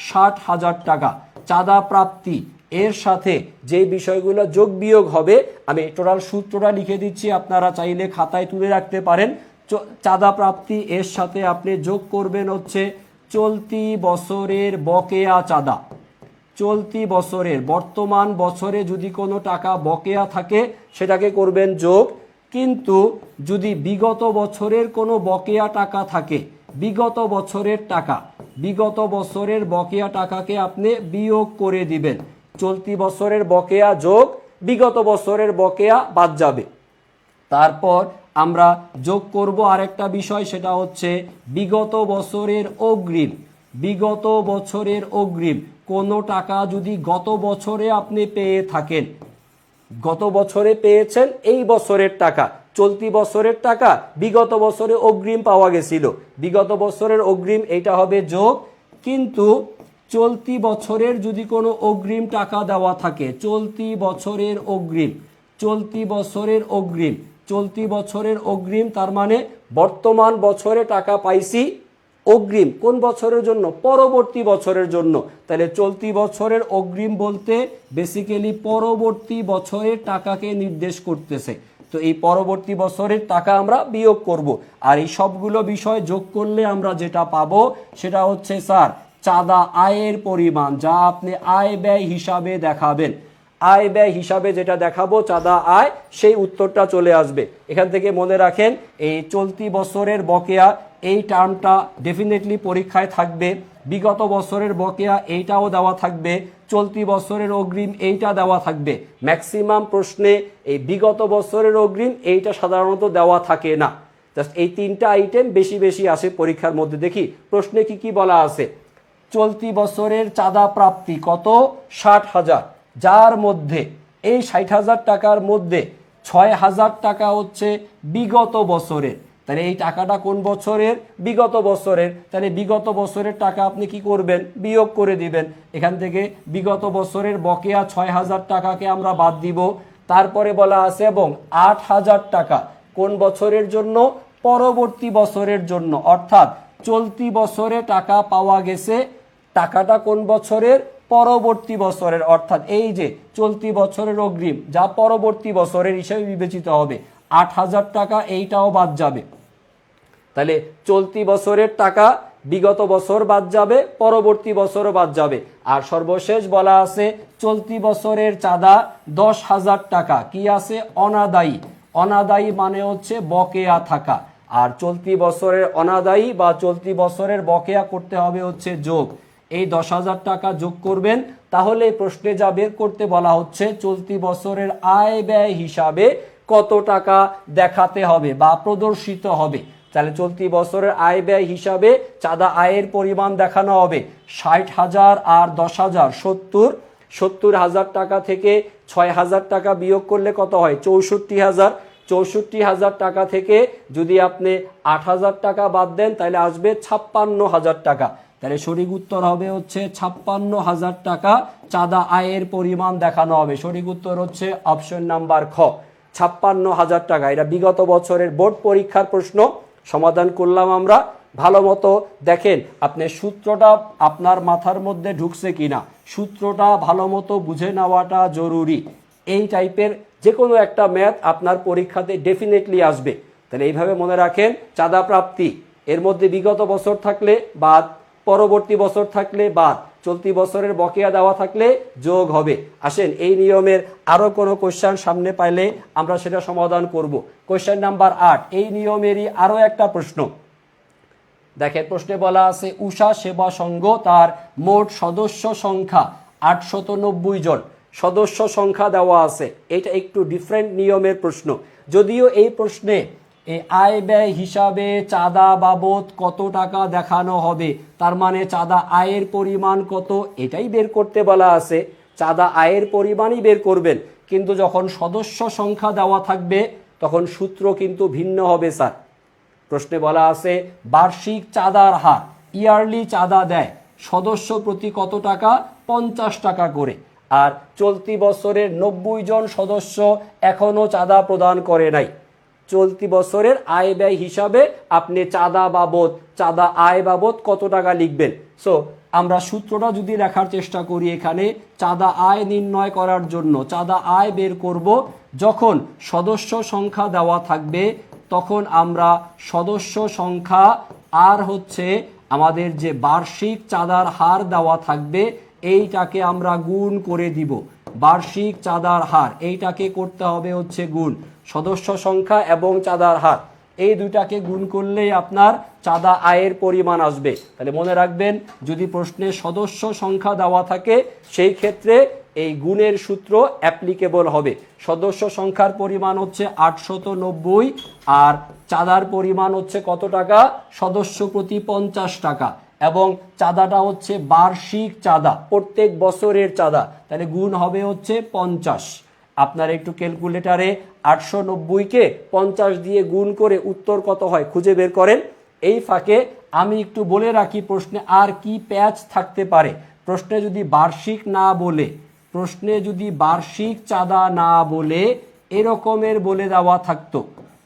60,000 টাকা। চাঁদা প্রাপ্তি এর সাথে যে বিষয়গুলো যোগ বিয়োগ হবে আমি টোটাল সূত্রটা লিখে দিচ্ছি, আপনারা চাইলে খাতায় তুলে রাখতে পারেন। চাঁদা প্রাপ্তি এর সাথে আপনি যোগ করবেন হচ্ছে চলতি বছরের বকেয়া চাঁদা। চলতি বছরের, বর্তমান বছরে যদি কোনো টাকা বকেয়া থাকে সেটাকে করবেন যোগ। কিন্তু যদি বিগত বছরের কোনো বকেয়া টাকা থাকে, বিগত বছরের টাকা, বিগত বছরের বকেয়া টাকাকে আপনি বিয়োগ করে দিবেন। চলতি বছরের বকেয়া যোগ বিগত বছরের বকেয়া বাদ যাবে। তারপর আমরা যোগ করব আরেকটা বিষয়, সেটা হচ্ছে বিগত বছরের অগ্রিম। বিগত বছরের অগ্রিম, কোনো টাকা যদি গত বছরে আপনি পেয়ে থাকেন, গত বছরে পেয়েছেন এই বছরের টাকা, চলতি বছরের টাকা, বিগত বছরে অগ্রিম পাওয়া গেছিল, বিগত বছরের অগ্রিম, এটা হবে যোগ। কিন্তু চলতি বছরের যদি কোনো অগ্রিম টাকা দেওয়া থাকে, চলতি বছরের অগ্রিম, চলতি বছরের অগ্রিম, চলতি বছরের অগ্রিম, তার মানে বর্তমান বছরে টাকা পাইছি, অগ্রিম কোন বছরের জন্য? পরবর্তী বছরের জন্য। তাহলে চলতি বছরের অগ্রিম বলতে বেসিক্যালি পরবর্তী বছরের টাকাকে নির্দেশ করতেছে। তো এই পরবর্তী বছরের টাকা আমরা বিয়োগ করব, আর এই সবগুলো বিষয় যোগ করলে আমরা যেটা পাবো সেটা হচ্ছে স্যার চাঁদা আয়ের পরিমাণ, যা আপনি আয় ব্যয় হিসাবে দেখাবেন। আয় ব্যয় হিসাবে যেটা দেখাবো চাঁদা আয়, সেই উত্তরটা চলে আসবে। এখান থেকে মনে রাখেন এই চলতি বছরের বকেয়া এই টার্মটা ডেফিনেটলি পরীক্ষায় থাকবে। বিগত বছরের বকেয়া এইটাও দেওয়া থাকবে, চলতি বছরের অগ্রিম এইটা দেওয়া থাকবে। ম্যাক্সিমাম প্রশ্নে এই বিগত বছরের অগ্রিম এইটা সাধারণত দেওয়া থাকে না। জাস্ট এই তিনটা আইটেম বেশি বেশি আসে পরীক্ষার মধ্যে। দেখি প্রশ্নে কি কি বলা আছে। চলতি বছরের চাঁদা প্রাপ্তি কত? 60,000, যার মধ্যে এই 60,000 টাকার মধ্যে 6,000 টাকা হচ্ছে বিগত বছরের। তাহলে এই টাকাটা কোন বছরের? বিগত বছরের। তাহলে বিগত বছরের টাকা আপনি কি করবেন? বিয়োগ করে দিবেন। এখান থেকে বিগত বছরের বকেয়া 6,000 টাকাকে আমরা বাদ দিব। তারপরে বলা আছে এবং 8,000 টাকা কোন বছরের জন্য? পরবর্তী বছরের জন্য। অর্থাৎ চলতি বছরে টাকা পাওয়া গেছে, টাকাটা কোন বছরের? পরবর্তী বছরের। অর্থাৎ এই যে চলতি বছরের অগ্রিম যা পরবর্তী বছরের হিসেবে বিবেচিত হবে, 8,000 টাকা এইটাও বাদ যাবে। তাহলে চলতি বছরের টাকা বিগত বছর বাদ যাবে, পরবর্তী বছরও বাদ যাবে। আর সর্বশেষ বলা আছে চলতি বছরের চাঁদা 10,000 টাকা কি আছে? অনাদায়ী। অনাদায়ী মানে হচ্ছে বকেয়া থাকা। আর চলতি বছরের অনাদায়ী বা চলতি বছরের বকেয়া করতে হবে হচ্ছে যোগ। এই 10,000 টাকা যোগ করবেন, তাহলে প্রশ্নে যা বের করতে বলা হচ্ছে চলতি বছরের আয় ব্যয় হিসাবে কত টাকা দেখাতে হবে বা প্রদর্শিত হবে। তাহলে চলতি বছরের আয় ব্যয় হিসাবে চাঁদা আয়ের পরিমাণ দেখানো হবে 60,000 আর 10,000 70,000 টাকা থেকে 6,000 টাকা বিয়োগ করলে কত হয়? 64,000। 64,000 টাকা থেকে যদি আপনি 8,000 টাকা বাদ দেন তাহলে আসবে 56,000 টাকা। তাহলে সঠিক উত্তর হবে হচ্ছে 56,000 টাকা চাঁদা আয়ের পরিমাণ দেখানো হবে। সঠিক উত্তর হচ্ছে অপশন নাম্বার খ, 56,000 টাকা। এটা বিগত বছরের বোর্ড পরীক্ষার প্রশ্ন সমাধান করলাম আমরা। ভালো মতো দেখেন আপনি সূত্রটা আপনার মাথার মধ্যে ঢুকছে কিনা, সূত্রটা ভালো মতো বুঝে নেওয়াটা জরুরি। এই টাইপের যে কোনো একটা ম্যাথ আপনার পরীক্ষাতে ডেফিনেটলি আসবে। তাহলে এইভাবে মনে রাখেন চাঁদা প্রাপ্তি এর মধ্যে বিগত বছর থাকলে বাদ, পরবর্তী বছর থাকলে বাদ, চলতি বছরের বকেয়া দেওয়া থাকলে যোগ হবে। আসেন এই নিয়মের আরও কোনো কোশ্চেন সামনে পাইলে আমরা সেটা সমাধান করব। কোশ্চেন নাম্বার 8 এই নিয়মেরই আরও একটা প্রশ্ন। দেখেন প্রশ্নে বলা আছে উষা সেবা সংঘ তার মোট সদস্য সংখ্যা 890 জন। সদস্য সংখ্যা দেওয়া আছে। এটা একটু ডিফারেন্ট নিয়মের প্রশ্ন। যদিও এই প্রশ্নে এই আয় ব্যয় হিসাবে চাঁদা বাবদ কত টাকা দেখানো হবে, তার মানে চাঁদা আয়ের পরিমাণ কত এটাই বের করতে বলা আছে। চাঁদা আয়ের পরিমাণই বের করবেন, কিন্তু যখন সদস্য সংখ্যা দেওয়া থাকবে তখন সূত্র কিন্তু ভিন্ন হবে স্যার। প্রশ্নে বলা আছে বার্ষিক চাঁদার হার, ইয়ারলি চাঁদা দেয় সদস্য প্রতি কত টাকা? 50 টাকা করে। আর চলতি বছরের 90 জন সদস্য এখনো চাঁদা প্রদান করে নাই। চলতি বছরের আয় ব্যয় হিসাবে আপনি চাঁদা বাবদ, চাঁদা আয় বাবদ কত টাকা লিখবেন। সো আমরা সূত্রটা যদি লেখার চেষ্টা করি, এখানে চাঁদা আয় নির্ণয় করার জন্য চাঁদা আয় বের করব যখন সদস্য সংখ্যা দেওয়া থাকবে, তখন আমরা সদস্য সংখ্যা আর হচ্ছে আমাদের যে বার্ষিক চাঁদার হার দেওয়া থাকবে এইটাকে আমরা গুণ করে দিব। বার্ষিক চাঁদার হার এইটাকে করতে হবে হচ্ছে গুণ, সদস্য সংখ্যা এবং চাঁদার হার এই দুইটাকে গুণ করলেই আপনার চাঁদা আয়ের পরিমাণ আসবে। তাহলে মনে রাখবেন যদি প্রশ্নে সদস্য সংখ্যা দেওয়া থাকে সেই ক্ষেত্রে এই গুণের সূত্র অ্যাপ্লিকেবল হবে। সদস্য সংখ্যার পরিমাণ হচ্ছে 890 আর চাঁদার পরিমাণ হচ্ছে কত টাকা? সদস্য প্রতি 50 টাকা, এবং চাঁদাটা হচ্ছে বার্ষিক চাঁদা, প্রত্যেক বছরের চাঁদা। তাহলে গুণ হবে হচ্ছে 50। আপনার একটু ক্যালকুলেটারে 890-কে 50 দিয়ে গুণ করে উত্তর কত হয় খুঁজে বের করেন। এই ফাঁকে আমি একটু বলে রাখি প্রশ্নে আর কি প্যাচ থাকতে পারে। প্রশ্নে যদি বার্ষিক না বলে, প্রশ্নে যদি বার্ষিক চাঁদা না বলে এরকমের বলে দেওয়া থাকতো,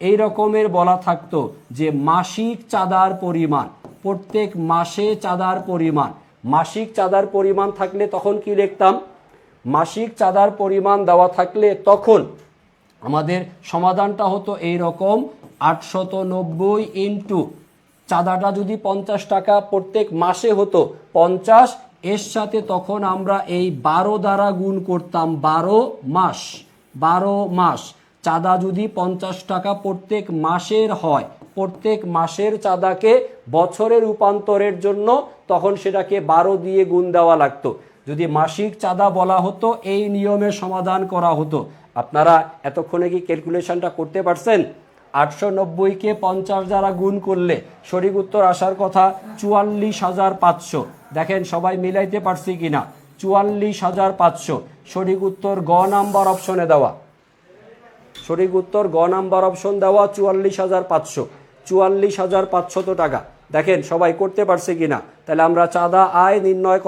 এই রকমের বলা থাকতো যে মাসিক চাঁদার পরিমাণ, প্রত্যেক মাসে চাঁদার পরিমাণ। মাসিক চাঁদার পরিমাণ থাকলে তখন কি লিখতাম? মাসিক চাঁদার পরিমাণ দেওয়া থাকলে তখন আমাদের সমাধানটা হতো এই রকম, 890 ইন্টু চাঁদাটা যদি 50 টাকা প্রত্যেক মাসে হতো 50, এর সাথে তখন আমরা এই 12 দ্বারা গুণ করতাম, 12 মাস। 12 মাস চাঁদা যদি 50 টাকা প্রত্যেক মাসের হয়, প্রত্যেক মাসের চাঁদাকে বছরে রূপান্তরের জন্য তখন সেটাকে 12 দিয়ে গুণ দেওয়া লাগতো। যদি মাসিক চাঁদা বলা হতো এই নিয়মে সমাধান করা হতো। আপনারা এতক্ষণে কি ক্যালকুলেশনটা করতে পারছেন? 890-কে 50 দ্বারা গুণ করলে সঠিক উত্তর আসার কথা 44,500। দেখেন সবাই মিলাইতে পারছি কিনা? 44,500 সঠিক উত্তর গ নাম্বার অপশনে দেওয়া। সঠিক উত্তর গ নাম্বার অপশন দেওয়া, 44,500। 44,500 টাকা। দেখেন সবাই করতে পারছে কিনা? তাহলে আমরা চাঁদা আয় নির্ণয়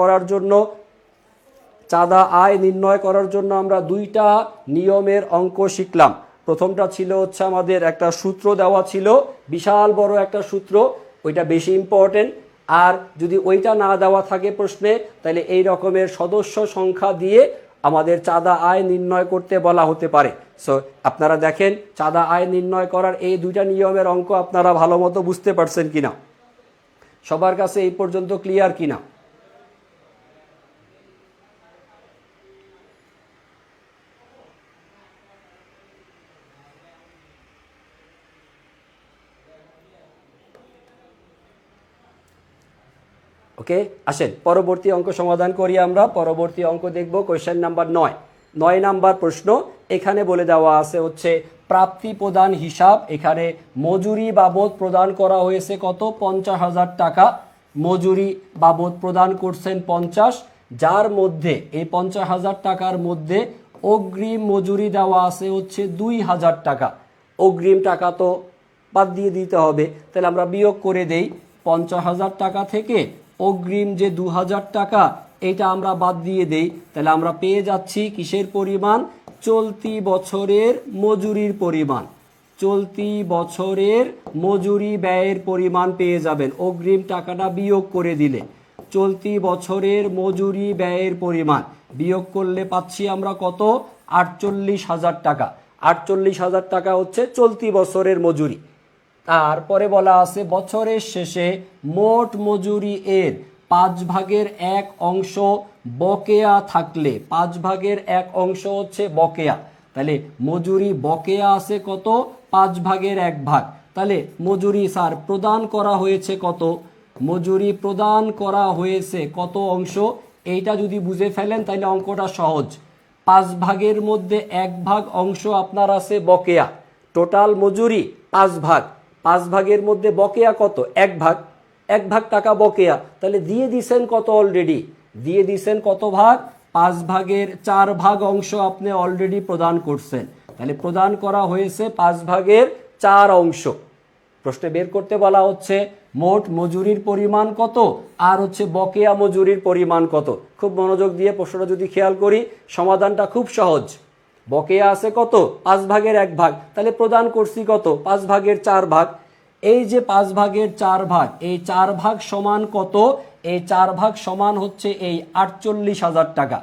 করার জন্য আমরা দুইটা নিয়মের অঙ্ক শিখলাম। প্রথমটা ছিল হচ্ছে আমাদের একটা সূত্র দেওয়া ছিল, বিশাল বড় একটা সূত্র, ওইটা বেশি ইম্পর্টেন্ট। আর যদি ওইটা না দেওয়া থাকে প্রশ্নে, তাহলে এই রকমের সদস্য সংখ্যা দিয়ে আমাদের চাঁদা আয় নির্ণয় করতে বলা হতে পারে। সো আপনারা দেখেন চাঁদা আয় নির্ণয় করার এই দুইটা নিয়মের অঙ্ক আপনারা ভালো মতো বুঝতে পারছেন কিনা? সবার কাছে এই পর্যন্ত ক্লিয়ার কিনা? ওকে, আসেন পরবর্তী অঙ্ক সমাধান করি আমরা। পরবর্তী অঙ্ক দেখব কোয়েশ্চেন নাম্বার 9। 9 নাম্বার প্রশ্ন। এখানে বলে দেওয়া আছে হচ্ছে প্রাপ্তি প্রদান হিসাব। এখানে মজুরি বাবদ প্রদান করা হয়েছে কত? 50,000 টাকা মজুরি বাবদ প্রদান করছেন 50, যার মধ্যে এই 50,000 টাকার মধ্যে অগ্রিম মজুরি দেওয়া আছে হচ্ছে 2,000 টাকা। অগ্রিম টাকা তো বাদ দিয়ে দিতে হবে, তাহলে আমরা বিয়োগ করে দেই। 50,000 টাকা থেকে অগ্রিম যে 2,000 টাকা, এটা আমরা বাদ দিয়ে দেই। তাহলে আমরা পেয়ে যাচ্ছি কিসের পরিমাণ? চলতি বছরের মজুরির পরিমাণ। চলতি বছরের মজুরি ব্যয়ের পরিমাণ পেয়ে যাবেন অগ্রিম টাকাটা বিয়োগ করে দিলে। চলতি বছরের মজুরি ব্যয়ের পরিমাণ বিয়োগ করলে পাচ্ছি আমরা কত? 48,000 টাকা। 48,000 টাকা হচ্ছে চলতি বছরের মজুরি। তারপরে বলা আছে বছরের শেষে মোট মজুরি এর 5/1 অংশ বকেয়া থাকলে, 5/1 অংশ হচ্ছে বকেয়া। তাহলে মজুরি বকেয়া আছে কত? 5/1 ভাগ। তাহলে মজুরি স্যার প্রদান করা হয়েছে কত? মজুরি প্রদান করা হয়েছে কত অংশ? এইটা যদি বুঝে ফেলেন তাহলে অঙ্কটা সহজ। 5/1 মধ্যে 1 ভাগ অংশ আপনার আছে বকেয়া। টোটাল মজুরি 5 ভাগ। 5/1 মধ্যে বকেয়া কত? 1 ভাগ। 1 ভাগ টাকা বকেয়া। তাহলে দিয়ে দিছেন কত? অলরেডি দিয়ে দিছেন কত ভাগ? 5/4 ভাগ অংশ আপনি অলরেডি প্রদান করছেন। তাহলে প্রদান করা হয়েছে 5/4 অংশ। প্রশ্নে বের করতে বলা হচ্ছে মোট মজুরির পরিমাণ কত আর হচ্ছে বকেয়া মজুরির পরিমাণ কত। খুব মনোযোগ দিয়ে প্রশ্নটা যদি খেয়াল করি, সমাধানটা খুব সহজ। বকেয়া আছে কত? 5/1 ভাগ। তাহলে প্রদান করছি কত? 5/4 ভাগ। এই যে 5/4 ভাগ, এই 4 ভাগ সমান কত? এই 4 ভাগ সমান হচ্ছে এই 48,000 টাকা।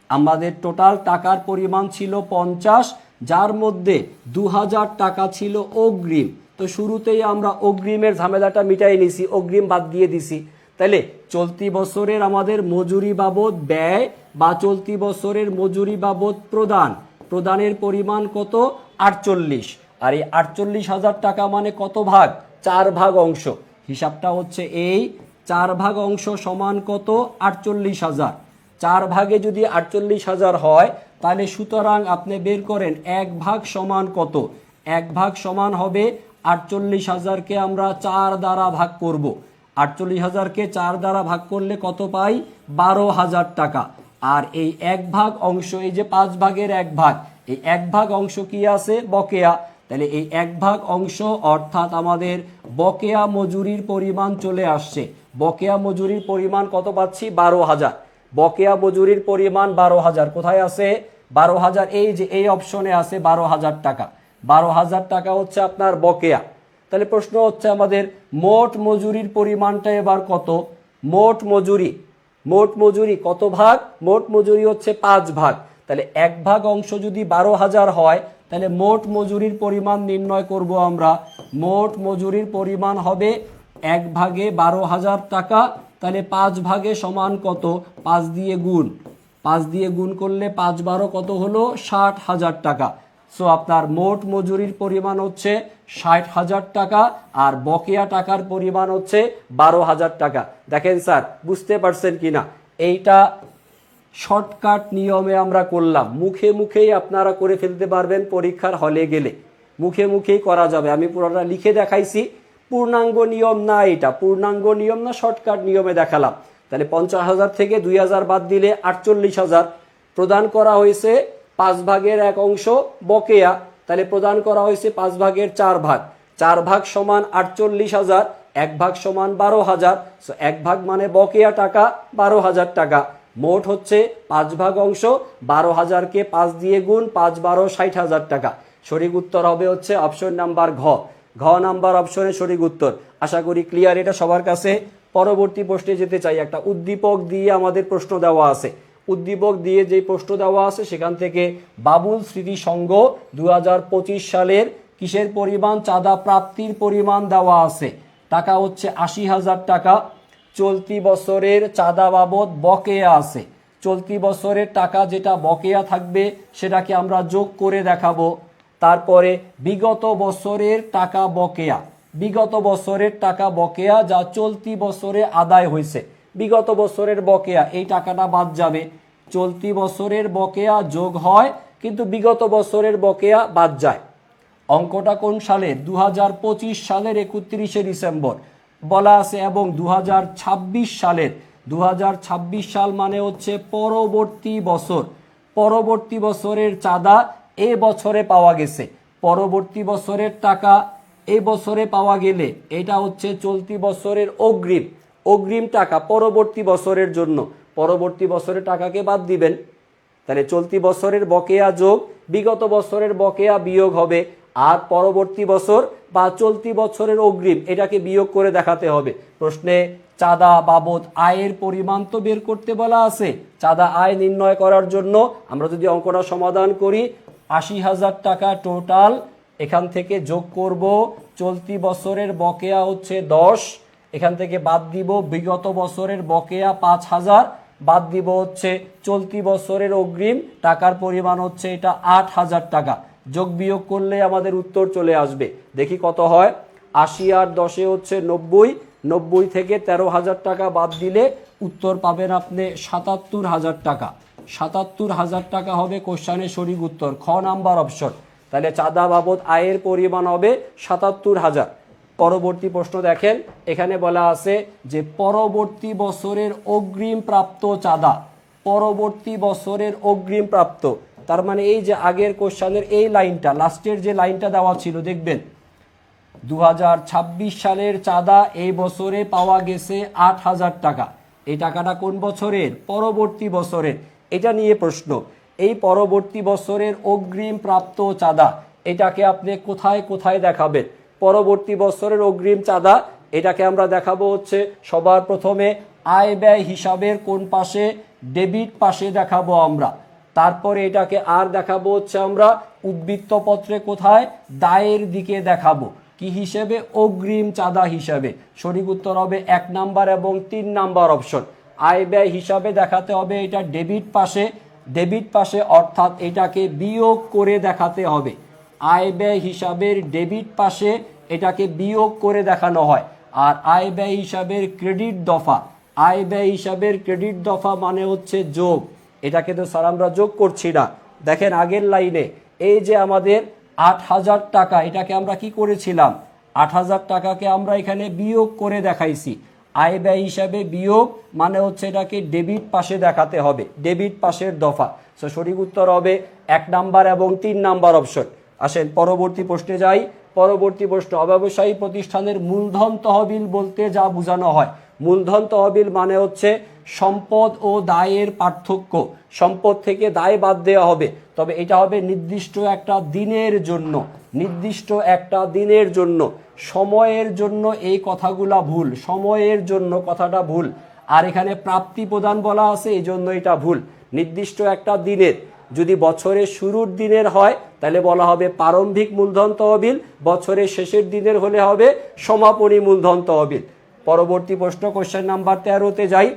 আমাদের টোটাল টাকার পরিমাণ ছিল 50, যার মধ্যে 2,000 টাকা ছিল অগ্রিম। তো শুরুতেই আমরা অগ্রিমের ঝামেলাটা মিটাই নিছি, অগ্রিম বাদ দিয়ে দিছি। তাহলে চলতি বছরের আমাদের মজুরি বাবদ ব্যয় বা চলতি বছরের মজুরি বাবদ প্রদানের পরিমাণ কত? 48। আর এই 48,000 টাকা মানে কত ভাগ? 4 ভাগ অংশ। হিসাবটা হচ্ছে এই 4 ভাগ অংশ সমান কত? 48,000। 4 ভাগে যদি 48,000 হয়, তাহলে সুতরাং আপনি বের করেন 1 ভাগ সমান কত? 1 ভাগ সমান হবে 48,000-কে আমরা 4 দ্বারা ভাগ করব। 48,000-কে 4 দ্বারা ভাগ করলে কত পাই? 12,000 টাকা। আর এই 1 ভাগ অংশ, এই যে 5/1 ভাগ, এই 1 ভাগ অংশ কি আছে? বকেয়া। তাহলে এই 1 ভাগ অংশ অর্থাৎ আমাদের বকেয়া মজুরির পরিমাণ চলে আসছে। বকেয়া মজুরির পরিমাণ কত পাচ্ছি? 12,000। বকেয়া মজুরির পরিমাণ 12,000 কোথায় আছে? 12,000 এই যে এই অপশনে আছে 12,000 টাকা। 12,000 টাকা হচ্ছে আপনার বকেয়া। তাহলে প্রশ্ন হচ্ছে আমাদের মোট মজুরির পরিমাণটা এবার কত? মোট মজুরি কত ভাগ? মোট মজুরি হচ্ছে 5 ভাগ। তাহলে 1 ভাগ অংশ যদি 12,000 হয়, তাহলে মোট মজুরির পরিমাণ নির্ণয় করব আমরা। মোট মজুরির পরিমাণ হবে 1 ভাগে 12,000 টাকা। তাহলে 5 ভাগে সমান কত? 5 দিয়ে গুণ করলে 5 12 কত হলো? 60,000 টাকা। সো আপনার মোট মজুরির পরিমাণ হচ্ছে 60,000 টাকা, আর বকেয়া টাকার পরিমাণ হচ্ছে 12,000 টাকা। দেখেন স্যার, বুঝতে পারছেন কিনা? এইটা শর্টকাট নিয়মে আমরা করলাম। মুখেই আপনারা করে ফেলতে পারবেন পরীক্ষার হলে গেলে, মুখেই করা যাবে। আমি পুরোটা লিখে দেখাইছি, পূর্ণাঙ্গ নিয়ম না, এটা পূর্ণাঙ্গ নিয়ম না, শর্টকাট নিয়মে দেখালাম। তাহলে 50,000 থেকে 2,000 বাদ দিলে 48,000। প্রদান করা হয়েছে 5 ভাগের 1 অংশ বকেয়া, তাহলে প্রদান করা হয়েছে 5 ভাগের 4 ভাগ। 4 ভাগ সমান 48,000, 1 ভাগ সমান 12,000। সো 1 ভাগ মানে বকেয়া টাকা 12,000 টাকা। মোট হচ্ছে 5 ভাগ অংশ, 12,000কে 5 দিয়ে গুণ, 5 12 60,000 টাকা। সঠিক উত্তর হবে হচ্ছে অপশন নাম্বার ঘ নাম্বার অপশনের সঠিক উত্তর। আশা করি ক্লিয়ার এটা সবার কাছে। পরবর্তী প্রশ্নে যেতে চাই। একটা উদ্দীপক দিয়ে আমাদের প্রশ্ন দেওয়া আছে। উদ্দীপক দিয়ে যে প্রশ্ন দেওয়া আছে সেখান থেকে বাবুল স্মৃতি সংঘ 2025 সালের কিসের পরিমাণ? চাঁদা প্রাপ্তির পরিমাণ দেওয়া আছে। টাকা হচ্ছে 80,000 টাকা। চলতি বছরের চাঁদা বাবদ বকেয়া আছে। চলতি বছরের টাকা যেটা বকেয়া থাকবে সেটাকে আমরা যোগ করে দেখাবো। তারপরে বিগত বছরের টাকা বকেয়া যা চলতি বছরে আদায় হয়েছে। বিগত বছরের বকেয়া, এই টাকাটা বাদ যাবে। চলতি বছরের বকেয়া যোগ হয়, কিন্তু বিগত বছরের বকেয়া বাদ যায়। অঙ্কটা কোন সালের? 2025 সালের 31শে ডিসেম্বর বলা আছে, এবং 2026 সালের। 2026 সাল মানে হচ্ছে পরবর্তী বছর। পরবর্তী বছরের চাঁদা এ বছরে পাওয়া গেছে। পরবর্তী বছরের টাকা এই বছরে পাওয়া গেলে এটা হচ্ছে চলতি বছরের অগ্রিম টাকা পরবর্তী বছরের জন্য। পরবর্তী বছরের টাকাকে বাদ দিবেন। তাহলে চলতি বছরের বকেয়া যোগ বিগত বছরের বকেয়া বিয়োগ হবে, আর পরবর্তী বছর বা চলতি বছরের অগ্রিম এটাকে বিয়োগ করে দেখাতে হবে। প্রশ্নে চাঁদা বাবদ আয়ের পরিমাণ তো বের করতে বলা আছে। চাঁদা আয় নির্ণয় করার জন্য আমরা যদি অঙ্কটা সমাধান করি, 80,000 টাকা টোটাল, এখান থেকে যোগ করব চলতি বছরের বকেয়া হচ্ছে 10, এখান থেকে বাদ দিব বিগত বছরের বকেয়া 5,000, বাদ দিব হচ্ছে চলতি বছরের অগ্রিম টাকার পরিমাণ হচ্ছে এটা 8,000 টাকা। যোগ বিয়োগ করলে আমাদের উত্তর চলে আসবে। দেখি কত হয়। 80 আর 10 হচ্ছে 90, 90 থেকে 13,000 টাকা বাদ দিলে উত্তর পাবেন আপনি 77,000 টাকা। 77,000 টাকা হবে কোশ্চেনের সঠিক উত্তর, খ নাম্বার অপশন। তাহলে চাঁদা বাবদ আয়ের পরিমাণ হবে 77,000। পরবর্তী প্রশ্ন দেখেন, এখানে বলা আছে যে পরবর্তী বছরের অগ্রিম প্রাপ্ত চাঁদা। পরবর্তী বছরের অগ্রিম প্রাপ্ত, তার মানে এই যে আগের কোশ্চেনের এই লাইনটা, লাস্টের যে লাইনটা দেওয়া ছিল দেখবেন, 2026 সালের চাঁদা এই বছরে পাওয়া গেছে 8,000 টাকা। এই টাকাটা কোন বছরের? পরবর্তী বছরের। এটা নিয়ে প্রশ্ন। এই পরবর্তী বছরের অগ্রিম প্রাপ্ত চাঁদা এটাকে আপনি কোথায় কোথায় দেখাবেন? পরবর্তী বছরের অগ্রিম চাঁদা এটাকে আমরা দেখাবো হচ্ছে সবার প্রথমে আয় ব্যয় হিসাবের কোন পাশে? ডেবিট পাশে দেখাবো আমরা। তারপরে এটাকে আর দেখাবো হচ্ছে আমরা উদ্বৃত্ত পত্রে কোথায়? দায়ের দিকে দেখাবো। কি হিসেবে? অগ্রিম চাঁদা হিসাবে। সঠিক উত্তর হবে 1 নাম্বার এবং 3 নাম্বার অপশন। আয় ব্যয় হিসাবে দেখাতে হবে এটা ডেবিট পাশে, অর্থাৎ এটাকে বিয়োগ করে দেখাতে হবে। আয় ব্যয় হিসাবের ডেবিট পাশে এটাকে বিয়োগ করে দেখানো হয়। আর আয় ব্যয় হিসাবের ক্রেডিট দফা মানে হচ্ছে যোগ। এটাকে তো স্যার আমরা যোগ করছি না। দেখেন আগের লাইনে এই যে আমাদের 8,000 টাকা, এটাকে আমরা কি করেছিলাম? 8,000 টাকাকে আমরা এখানে বিয়োগ করে দেখাইছি। আয় ব্যয় হিসাবে বিয়োগ মানে হচ্ছে এটাকে ডেবিট পাশে দেখাতে হবে, ডেবিট পাশের দফা। সো সঠিক উত্তর হবে 1 নাম্বার এবং 3 নাম্বার অপশন। আসেন পরবর্তী প্রশ্নে যাই। পরবর্তী প্রশ্ন, অব্যবসায়ী প্রতিষ্ঠানের মূলধন তহবিল বলতে যা বোঝানো হয়। মূলধন তহবিল মানে হচ্ছে সম্পদ ও দায়ের পার্থক্য। সম্পদ থেকে দায় বাদ দেওয়া হবে, তবে এটা হবে নির্দিষ্ট একটা দিনের জন্য। নির্দিষ্ট একটা দিনের জন্য, সময়ের জন্য এই কথাগুলা ভুল, সময়ের জন্য কথাটা ভুল। আর এখানে প্রাপ্তি প্রদান বলা আছে, এই জন্য এটা ভুল। নির্দিষ্ট একটা দিনের, যদি বছরের শুরুর দিনের হয় তাহলে বলা হবে প্রারম্ভিক মূলধন তহবিল, বছরের শেষের দিনের হলে হবে সমাপনী মূলধন তহবিল। পরবর্তী প্রশ্ন, কোশ্চেন নাম্বার 13-তে যাই।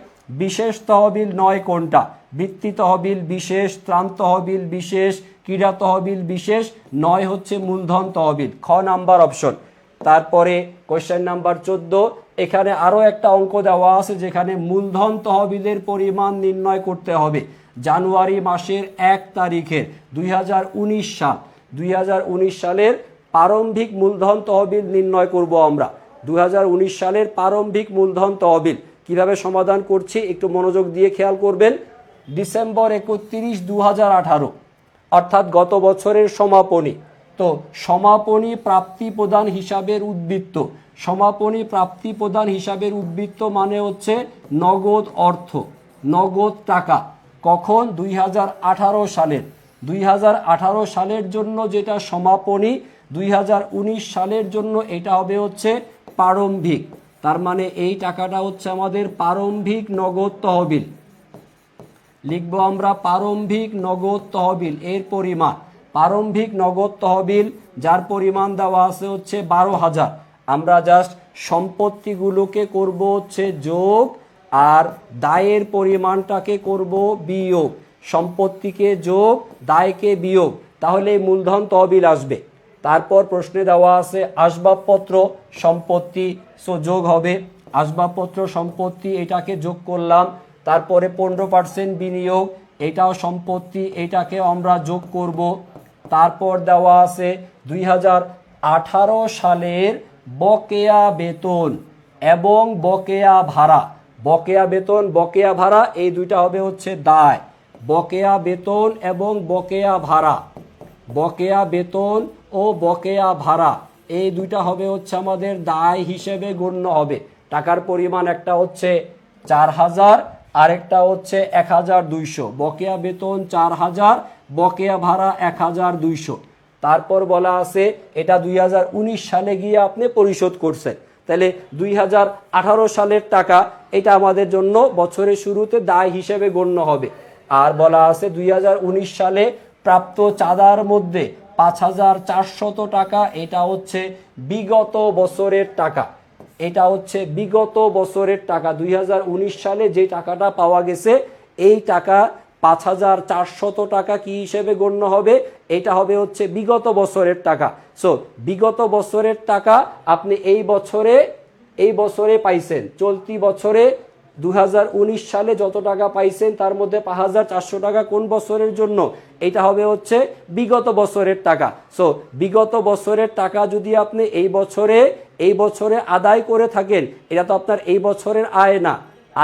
বিশেষ তহবিল নয় কোনটা? বৃত্তি তহবিল বিশেষ, ত্রাণ তহবিল বিশেষ, ক্রীড়া তহবিল বিশেষ, নয় হচ্ছে মূলধন তহবিল, খ নাম্বার অপশন। তারপরে কোশ্চেন নাম্বার 14, এখানে আরও একটা অঙ্ক দেওয়া আছে যেখানে মূলধন তহবিলের পরিমাণ নির্ণয় করতে হবে। জানুয়ারি মাসের 1 তারিখের 2019 সাল, 2019 সালের প্রারম্ভিক মূলধন তহবিল নির্ণয় করব আমরা। 2019 সালের প্রারম্ভিক মূলধন তহবিল কিভাবে সমাধান করছি একটু মনোযোগ দিয়ে খেয়াল করবেন। ডিসেম্বর 31, 2018 অর্থাৎ গত বছরের সমাপনী। তো সমাপনী প্রাপ্তি প্রদান হিসাবের উদ্বৃত্ত, সমাপনী প্রাপ্তি প্রদান হিসাবের উদ্বৃত্ত মানে হচ্ছে নগদ অর্থ, নগদ টাকা। কখন? 2018 সালের, 2018 সালের জন্য যেটা সমাপনী, 2019 সালের জন্য এটা হবে হচ্ছে প্রারম্ভিক। তার মানে এই টাকাটা হচ্ছে আমাদের প্রারম্ভিক নগদ তহবিল। লিখবো আমরা প্রারম্ভিক নগদ তহবিল, এর পরিমাণ প্রারম্ভিক নগদ তহবিল যার পরিমাণ দেওয়া আছে হচ্ছে 12,000। আমরা জাস্ট সম্পত্তিগুলোকে করব হচ্ছে যোগ আর দায়ের পরিমাণটাকে করব বিয়োগ, সম্পত্তিকে যোগ দায়কে বিয়োগ, তাহলে মূলধন তহবিল আসবে। তারপর প্রশ্নে দেওয়া আছে আসবাবপত্র সম্পত্তি, সো যোগ হবে আসবাবপত্র সম্পত্তি, এটাকে যোগ করলাম। তারপরে 15% বিনিয়োগ, এটাও সম্পত্তি, এটাকে আমরা যোগ করব। তারপর দেওয়া আছে 2018 সালের বকেয়া বেতন এবং বকেয়া ভাড়া, বকেয়া বেতন বকেয়া ভাড়া এই দুইটা হবে হচ্ছে দায়। বকেয়া বেতন এবং বকেয়া ভাড়া, বকেয়া বেতন ও বকেয়া ভাড়া এই দুইটা হবে হচ্ছে আমাদের দায় হিসেবে গণ্য হবে। টাকার পরিমাণ একটা হচ্ছে 4,000, আরেকটা হচ্ছে 1,200। বকেয়া বেতন 4,000, বকেয়া ভাড়া 1,200। তারপর বলা আছে এটা 2019 সালে গিয়ে আপনি পরিশোধ করছেন, তাহলে 2018 সালের টাকা, এটা আমাদের জন্য বছরের শুরুতে দায় হিসেবে গণ্য হবে। আর বলা আছে 2019 সালে প্রাপ্ত চাঁদার মধ্যে 5,400 টাকা, এটা হচ্ছে বিগত বছরের টাকা, এটা হচ্ছে বিগত বছরের টাকা। 2019 সালে যে টাকাটা পাওয়া গেছে এই টাকা 5,400 টাকা কি হিসেবে গণ্য হবে? এটা হবে হচ্ছে বিগত বছরের টাকা। সো বিগত বছরের টাকা আপনি এই বছরে পাইছেন, চলতি বছরে 2019 সালে যত টাকা পাইছেন তার মধ্যে 5,400 টাকা কোন বছরের জন্য? এটা হবে হচ্ছে বিগত বছরের টাকা। সো বিগত বছরের টাকা যদি আপনি এই বছরে আদায় করে থাকেন, এটা তো আপনার এই বছরের আয় না,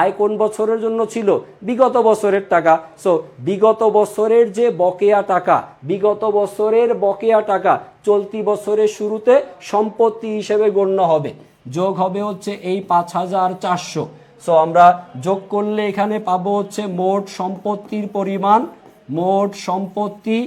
আয় কোন বছরের জন্য ছিল? বিগত বছরের টাকা। সো বিগত বছরের যে বকেয়া টাকা, বিগত বছরের বকেয়া টাকা চলতি বছরের শুরুতে সম্পত্তি হিসেবে গণ্য হবে, যোগ হবে হচ্ছে এই 5,400। সো আমরা যোগ করলে এখানে পাবো হচ্ছে মোট সম্পত্তির পরিমাণ, মোট সম্পত্তি।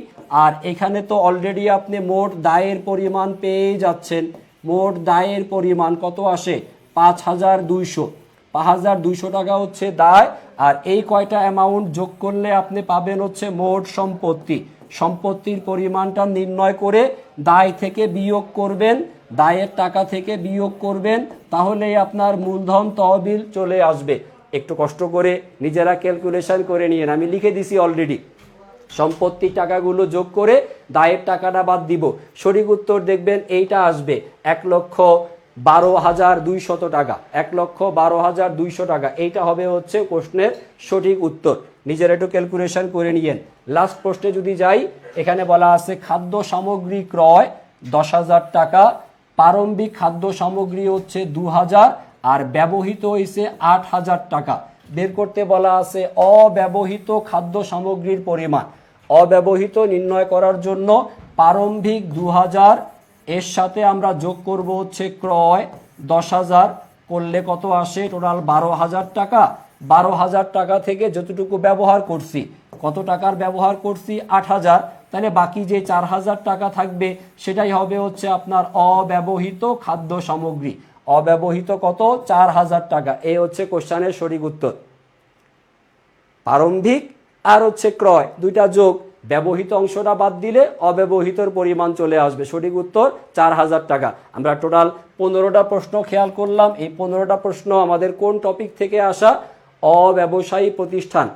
আর এখানে তো অলরেডি আপনি মোট দায়ের পরিমাণ পেয়ে যাচ্ছেন। মোট দায়ের পরিমাণ কত আসে? 5,200। 5,200 টাকা হচ্ছে দায়। আর এই কয়টা অ্যামাউন্ট যোগ করলে আপনি পাবেন হচ্ছে মোট সম্পত্তি। সম্পত্তির পরিমাণটা নির্ণয় করে দায় থেকে বিয়োগ করবেন, দায়ের টাকা থেকে বিয়োগ করবেন, তাহলেই আপনার মূলধন তহবিল চলে আসবে। একটু কষ্ট করে নিজেরা ক্যালকুলেশন করে নিয়েন, আমি লিখে দিছি অলরেডি। সম্পত্তির টাকাগুলো যোগ করে দায়ের টাকাটা বাদ দিব, সঠিক উত্তর দেখবেন এইটা আসবে 1,12,200 টাকা। 1,12,200 টাকা, এইটা হবে হচ্ছে প্রশ্নের সঠিক উত্তর। নিজেরা একটু ক্যালকুলেশন করে নিয়েন। লাস্ট প্রশ্নে যদি যাই, এখানে বলা আছে খাদ্য সামগ্রী ক্রয় 10,000 টাকা, প্রারম্ভিক খাদ্য সামগ্রী হচ্ছে 2,000 আর ব্যবহৃত হয়েছে 8,000 টাকা। বের করতে বলা আছে অব্যবহৃত খাদ্য সামগ্রীর পরিমাণ। অব্যবহৃত নির্ণয় করার জন্য প্রারম্ভিক 2,000 এর সাথে আমরা যোগ করব হচ্ছে ক্রয় 10,000, করলে কত আসে? টোটাল 12,000 টাকা। 12,000 টাকা থেকে যতটুকু ব্যবহার করছি কত টাকার ব্যবহার করছি 8,000, তাহলে বাকি যে 4,000 টাকা থাকবে সেটাই হবে হচ্ছে আপনার অব্যবহৃত খাদ্য সামগ্রী। অব্যবহৃত কত? 4,000 টাকা। এই হচ্ছে কোশ্চেনের সঠিক উত্তর। প্রারম্ভিক আর হচ্ছে ক্রয় দুইটা যোগ, ব্যবহৃত অংশটা বাদ দিলে অব্যবহৃতর পরিমাণ চলে আসবে। সঠিক উত্তর 4,000 টাকা। আমরা টোটাল 15টা প্রশ্ন খেয়াল করলাম। এই 15টা প্রশ্ন আমাদের কোন টপিক থেকে আসা? অব্যবসায়ী প্রতিষ্ঠান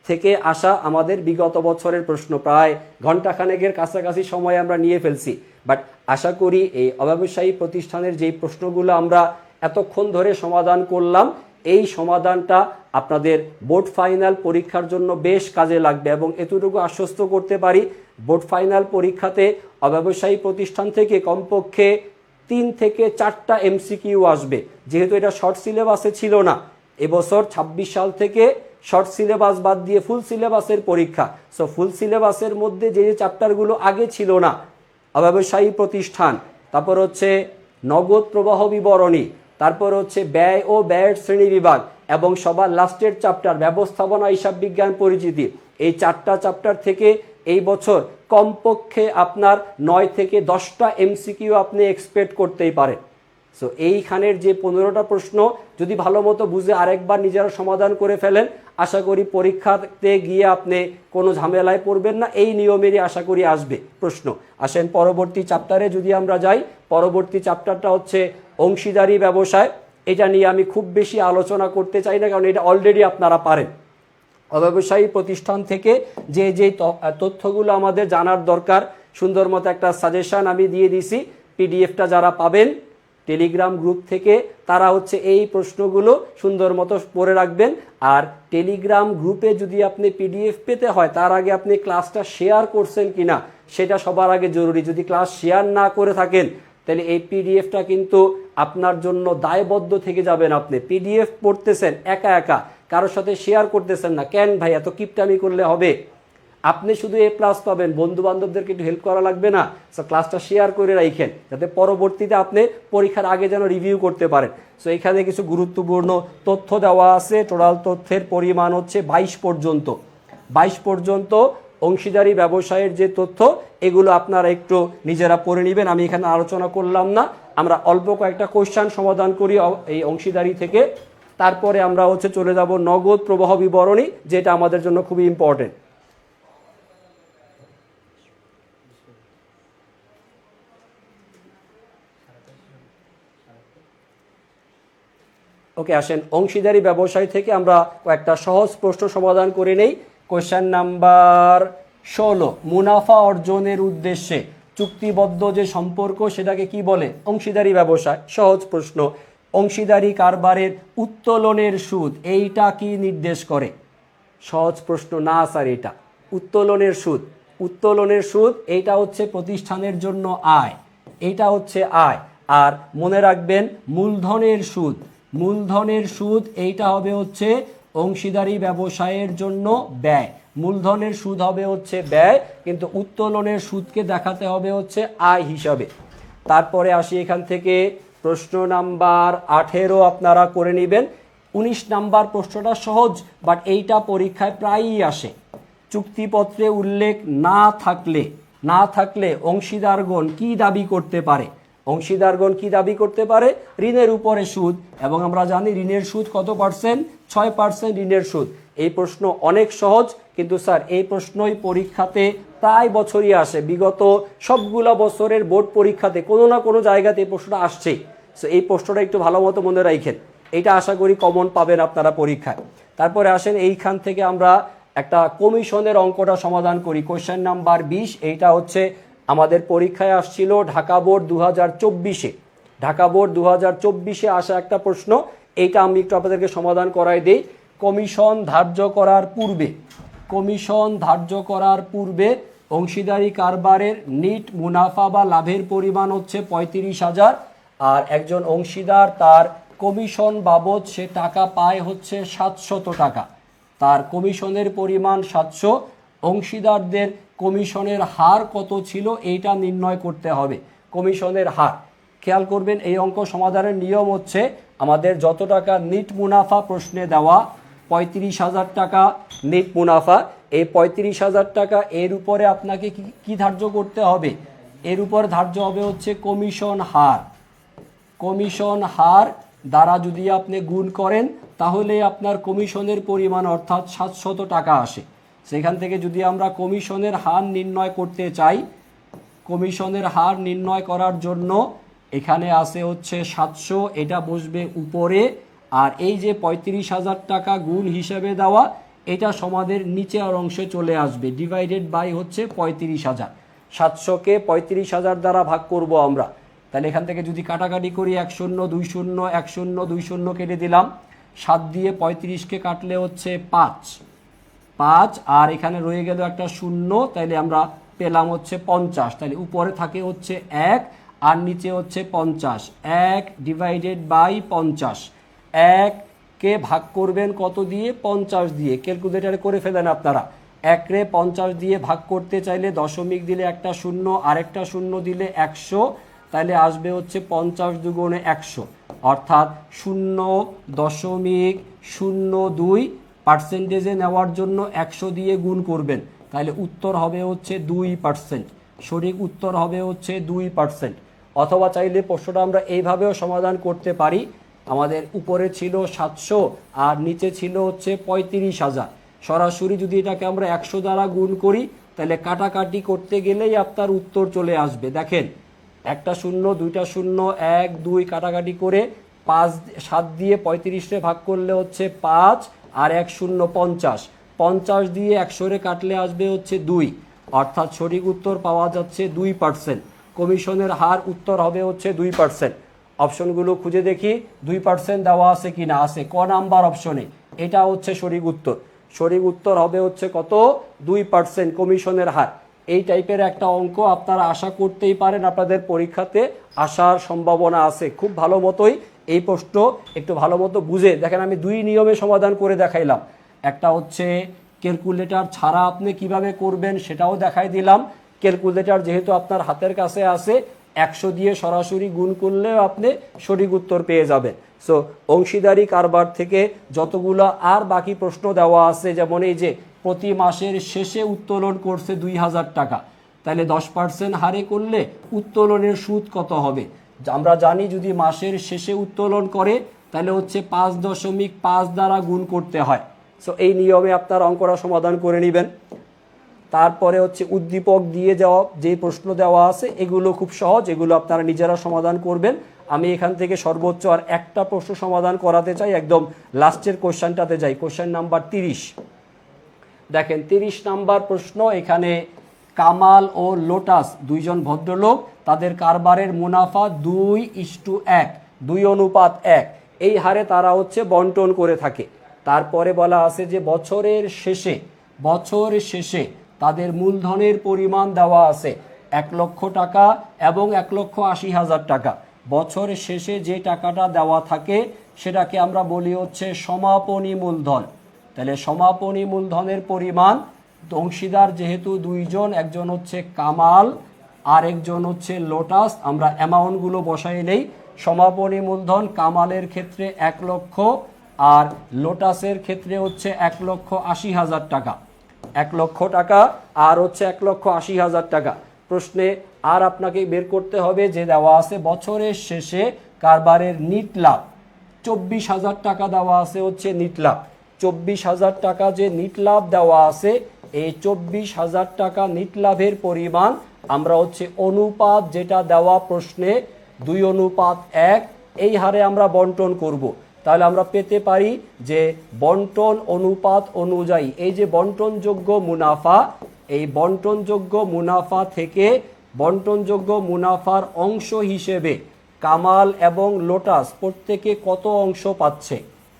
থেকে আসা আমাদের বিগত বছরের প্রশ্ন। প্রায় ঘন্টাখানেকের কাছাকাছি সময় আমরা নিয়ে ফেলছি, বাট আশা করি এই অব্যবসায়ী প্রতিষ্ঠানের যেই প্রশ্নগুলো আমরা এতক্ষণ ধরে সমাধান করলাম, এই সমাধানটা আপনাদের বোর্ড ফাইনাল পরীক্ষার জন্য বেশ কাজে লাগবে। এবং এতটুকু আশ্বস্ত করতে পারি, বোর্ড ফাইনাল পরীক্ষাতে অব্যবসায়ী প্রতিষ্ঠান থেকে কমপক্ষে 3 থেকে 4টা এমসিকিউ আসবে। যেহেতু এটা শর্ট সিলেবাসে ছিল না, এবছর 26 সাল থেকে শর্ট সিলেবাস বাদ দিয়ে ফুল সিলেবাসের পরীক্ষা। সো ফুল সিলেবাসের মধ্যে যে চ্যাপ্টারগুলো আগে ছিল না, অব্যবসায়ী প্রতিষ্ঠান, তারপর হচ্ছে নগদ প্রবাহ বিবরণী, তারপর হচ্ছে ব্যয় ও ব্যয়ের শ্রেণী বিভাগ, এবং সবার লাস্টের চ্যাপ্টার ব্যবস্থাপনা হিসাব বিজ্ঞান পরিচিতি, এই 4টা চ্যাপ্টার থেকে এই বছর কমপক্ষে আপনার 9 থেকে 10টা এমসিকিউ আপনি এক্সপেক্ট করতেই পারেন। সো এইখানের যে 15টা প্রশ্ন যদি ভালো মতো বুঝে আরেকবার নিজেরা সমাধান করে ফেলেন, আশা করি পরীক্ষাতে গিয়ে আপনি কোনো ঝামেলায় পড়বেন না। এই নিয়মেরই আশা করি আসবে প্রশ্ন। আসেন পরবর্তী চ্যাপ্টারে যদি আমরা যাই, পরবর্তী চ্যাপ্টারটা হচ্ছে অংশীদারি ব্যবসায়। এটা নিয়ে আমি খুব বেশি আলোচনা করতে চাই না, কারণ এটা অলরেডি আপনারা পারেন। অব্যবসায়ী প্রতিষ্ঠান থেকে যে যে তথ্যগুলো আমাদের জানার দরকার, সুন্দর মতো একটা সাজেশন আমি দিয়ে দিছি। পিডিএফটা যারা পাবেন টেলিগ্রাম গ্রুপ থেকে, তারা হচ্ছে এই প্রশ্নগুলো সুন্দর মতো পড়ে রাখবেন। আর টেলিগ্রাম গ্রুপে যদি আপনি পিডিএফ পেতে হয়, তার আগে আপনি ক্লাসটা শেয়ার করছেন কিনা সেটা সবার আগে জরুরি। যদি ক্লাস শেয়ার না করে থাকেন, তাহলে এই পিডিএফটা কিন্তু আপনার জন্য দায়বদ্ধ থেকে যাবেন। আপনি পিডিএফ পড়তেছেন একা একা, কারোর সাথে শেয়ার করতেছেন না। কেন ভাই, এত কিপটামি করলে হবে? আপনি শুধু এ প্লাস পাবেন, বন্ধু বান্ধবদেরকে একটু হেল্প করা লাগবে না? সো ক্লাসটা শেয়ার করে রাখেন, যাতে পরবর্তীতে আপনি পরীক্ষার আগে যেন রিভিউ করতে পারেন। সো এখানে কিছু গুরুত্বপূর্ণ তথ্য দেওয়া আছে। টোটাল তথ্যের পরিমাণ হচ্ছে 22 পর্যন্ত অংশীদারি ব্যবসায়ের যে তথ্য, এগুলো আপনারা একটু নিজেরা পড়ে নেবেন। আমি এখানে আলোচনা করলাম না, আমরা অল্প কয়েকটা কোশ্চেন সমাধান করি এই অংশীদারি থেকে। তারপরে আমরা হচ্ছে চলে যাব নগদ প্রবাহ বিবরণী, যেটা আমাদের জন্য খুবই ইম্পর্টেন্ট। ওকে, আসেন অংশীদারি ব্যবসায় থেকে আমরা কয়েকটা সহজ প্রশ্ন সমাধান করে নেই। কোশ্চেন নাম্বার 16, মুনাফা অর্জনের উদ্দেশ্যে চুক্তিবদ্ধ যে সম্পর্ক সেটাকে কি বলে? অংশীদারি ব্যবসায়। সহজ প্রশ্ন। অংশীদারি কারবারের উত্তোলনের সুদ, এইটা কি নির্দেশ করে? সহজ প্রশ্ন না স্যার, এটা উত্তোলনের সুদ এইটা হচ্ছে প্রতিষ্ঠানের জন্য আয়, এইটা হচ্ছে আয়। আর মনে রাখবেন মূলধনের সুদ এইটা হবে হচ্ছে অংশীদারি ব্যবসায়ের জন্য ব্যয়। মূলধনের সুদ হবে হচ্ছে ব্যয়, কিন্তু উত্তোলনের সুদকে দেখাতে হবে হচ্ছে আয় হিসাবে। তারপরে আসি এখান থেকে প্রশ্ন নাম্বার 18 আপনারা করে নেবেন। 19 নাম্বার প্রশ্নটা সহজ, বাট এইটা পরীক্ষায় প্রায়ই আসে। চুক্তিপত্রে উল্লেখ না থাকলে অংশীদারগণ কি দাবি করতে পারে? ঋণের উপরে সুদ, এবং আমরা জানি ঋণের সুদ কত পার্সেন্ট? 6% ঋণের সুদ। এই প্রশ্ন অনেক সহজ, কিন্তু স্যার এই প্রশ্নই পরীক্ষাতে প্রায় বছরই আসে। বিগত সবগুলা বছরের বোর্ড পরীক্ষাতে কোনো না কোনো জায়গাতে এই প্রশ্নটা আসছেই। সো এই প্রশ্নটা একটু ভালো মতো মনে রাখেন, এটা আশা করি কমন পাবেন আপনারা পরীক্ষায়। তারপরে আসেন এইখান থেকে আমরা একটা কমিশনের অঙ্কটা সমাধান করি। কোশ্চেন নাম্বার 20, এইটা হচ্ছে আমাদের পরীক্ষায় আসছিল ঢাকা বোর্ড 2024-এ। ঢাকা বোর্ড 2024-এ আসা একটা প্রশ্ন, এইটা আমি একটু আপনাদেরকে সমাধান করাই দেই। কমিশন ধার্য করার পূর্বে অংশীদারি কারবারের নিট মুনাফা বা লাভের পরিমাণ হচ্ছে 35,000, আর একজন অংশীদার তার কমিশন বাবদ সে টাকা পায় হচ্ছে 700 টাকা। তার কমিশনের পরিমাণ 700, অংশীদারদের কমিশনের হার কত ছিল এইটা নির্ণয় করতে হবে। কমিশনের হার খেয়াল করবেন। এই অঙ্ক সমাধানের নিয়ম হচ্ছে আমাদের যত টাকা নিট মুনাফা প্রশ্নে দেওয়া 35,000 টাকা নিট মুনাফা, এই 35,000 টাকা এর উপরে আপনাকে কি ধার্য করতে হবে? এর উপর ধার্য হবে হচ্ছে কমিশন হার। কমিশন হার দ্বারা যদি আপনি গুণ করেন তাহলে আপনার কমিশনের পরিমাণ অর্থাৎ 700 টাকা আসে। সেখান থেকে যদি আমরা কমিশনের হার নির্ণয় করতে চাই, কমিশনের হার নির্ণয় করার জন্য এখানে আসে হচ্ছে 700, এটা বসবে উপরে, আর এই যে 35,000 টাকা গুণ হিসেবে দেওয়া এটা সমাদের নিচের অংশে চলে আসবে, ডিভাইডেড বাই হচ্ছে 35,000। 700কে 35,000 দ্বারা ভাগ করব আমরা, তাহলে এখান থেকে যদি কাটাকাটি করি 1 0 2 0 1 0 2 0 কেটে দিলাম, 7 দিয়ে 35কে কাটলে হচ্ছে 5, আর এখানে রয়ে গেল একটা 0, তাইলে আমরা পেলাম হচ্ছে 50। তাহলে উপরে থাকে হচ্ছে 1 আর নিচে হচ্ছে 50। 1 ডিভাইডেড বাই 50, 1 কে ভাগ করবেন কত দিয়ে? 50 দিয়ে। ক্যালকুলেটারে করে ফেলেন আপনারা। 1 রে 50 দিয়ে ভাগ করতে চাইলে দশমিক দিলে একটা 0, আরেকটা 0 দিলে 100, তাহলে আসবে হচ্ছে 50 দুগুণে 100, অর্থাৎ 0.02 পার্সেন্টেজে নেওয়ার জন্য 100 দিয়ে গুণ করবেন, তাহলে উত্তর হবে হচ্ছে 2%। সঠিক উত্তর হবে হচ্ছে 2%। অথবা চাইলে প্রশ্নটা আমরা এইভাবেও সমাধান করতে পারি, আমাদের উপরে ছিল 700 আর নিচে ছিল হচ্ছে 35,000। সরাসরি যদি এটাকে আমরা 100 দ্বারা গুণ করি তাহলে কাটাকাটি করতে গেলেই আপনার উত্তর চলে আসবে। দেখেন, একটা 0 দুইটা 0 1 2 কাটাকাটি করে 7 দিয়ে 35 ভাগ করলে হচ্ছে 5 আর 1 0 50, 50 দিয়ে 100 রে কাটলে আসবে হচ্ছে 2, অর্থাৎ সঠিক উত্তর পাওয়া যাচ্ছে 2%। কমিশনের হার উত্তর হবে হচ্ছে 2%। অপশনগুলো খুঁজে দেখি 2% দেওয়া আছে কিনা। আছে, ক নাম্বার অপশনে, এটা হচ্ছে সঠিক উত্তর। সঠিক উত্তর হবে হচ্ছে কত? 2% কমিশনের হার। এই টাইপের একটা অঙ্ক আপনারা আশা করতেই পারেন, আপনাদের পরীক্ষাতে আসার সম্ভাবনা আছে। খুব ভালো মতোই এই প্রশ্ন একটু ভালো মতো বুঝে দেখেন, আমি 2 নিয়মে সমাধান করে দেখাইলাম। একটা হচ্ছে ক্যালকুলেটর ছাড়া আপনি কিভাবে করবেন সেটাও দেখাই দিলাম। ক্যালকুলেটর যেহেতু আপনার হাতের কাছে আছে, 100 দিয়ে সরাসরি গুণ করলেও আপনি সঠিক উত্তর পেয়ে যাবেন। সো অংশীদারি কারবার থেকে যতগুলো আর বাকি প্রশ্ন দেওয়া আছে, যেমন এই যে প্রতি মাসের শেষে উত্তোলন করছে 2,000 টাকা, তাহলে 10% হারে করলে উত্তোলনের সুদ কত হবে? আমরা জানি যদি মাসের শেষে উত্তোলন করে তাহলে হচ্ছে 5.5 দ্বারা গুণ করতে হয়। সো এই নিয়মে আপনার অঙ্কটা সমাধান করে নেবেন। তারপরে হচ্ছে উদ্দীপক দিয়ে যাওয়া যে প্রশ্ন দেওয়া আছে এগুলো খুব সহজ, এগুলো আপনারা নিজেরা সমাধান করবেন। আমি এখান থেকে সর্বোচ্চ আর একটা প্রশ্ন সমাধান করাতে চাই, একদম লাস্টের কোশ্চেনটাতে যাই। Question number 30। দেখেন 30 নাম্বার প্রশ্ন, এখানে কামাল ও লোটাস দুইজন ভদ্রলোক, তাদের কারবারের মুনাফা 2:1, 2:1 এই হারে তারা হচ্ছে বন্টন করে থাকে। তারপরে বলা আছে যে বছর শেষে তাদের মূলধনের পরিমাণ দেওয়া আছে 1 লক্ষ টাকা এবং 1,80,000 টাকা। বছর শেষে যে টাকাটা দেওয়া থাকে সেটাকে আমরা বলি হচ্ছে সমাপনী মূলধন। তাহলে সমাপনী মূলধনের পরিমাণ, অংশীদার যেহেতু দুইজন, একজন হচ্ছে কামাল আর একজন হচ্ছে লোটাস, আমরা অ্যামাউন্টগুলো বসাই নেই। সমাপনী মূলধন কামালের ক্ষেত্রে 1 লক্ষ আর লোটাসের ক্ষেত্রে হচ্ছে 1,80,000 টাকা। 1 লক্ষ টাকা আর হচ্ছে 1,80,000 টাকা। প্রশ্নে আর আপনাকে বের করতে হবে যে দেওয়া আছে বছরের শেষে কারবারের নিট লাভ 24,000 টাকা দেওয়া আছে হচ্ছে নিট লাভ। 24,000 টাকা যে নিট লাভ দেওয়া আছে, এই 24,000 টাকা নিট লাভের পরিমাণ আমরা হচ্ছে অনুপাত যেটা দেওয়া প্রশ্নে 2:1 এই হারে আমরা বন্টন করব। তাহলে আমরা পেতে পারি যে বন্টন অনুপাত অনুযায়ী এই যে বন্টনযোগ্য মুনাফা, এই বন্টনযোগ্য মুনাফা থেকে বন্টনযোগ্য মুনাফার অংশ হিসেবে কামাল এবং লোটাস প্রত্যেকে কত অংশ পাচ্ছে।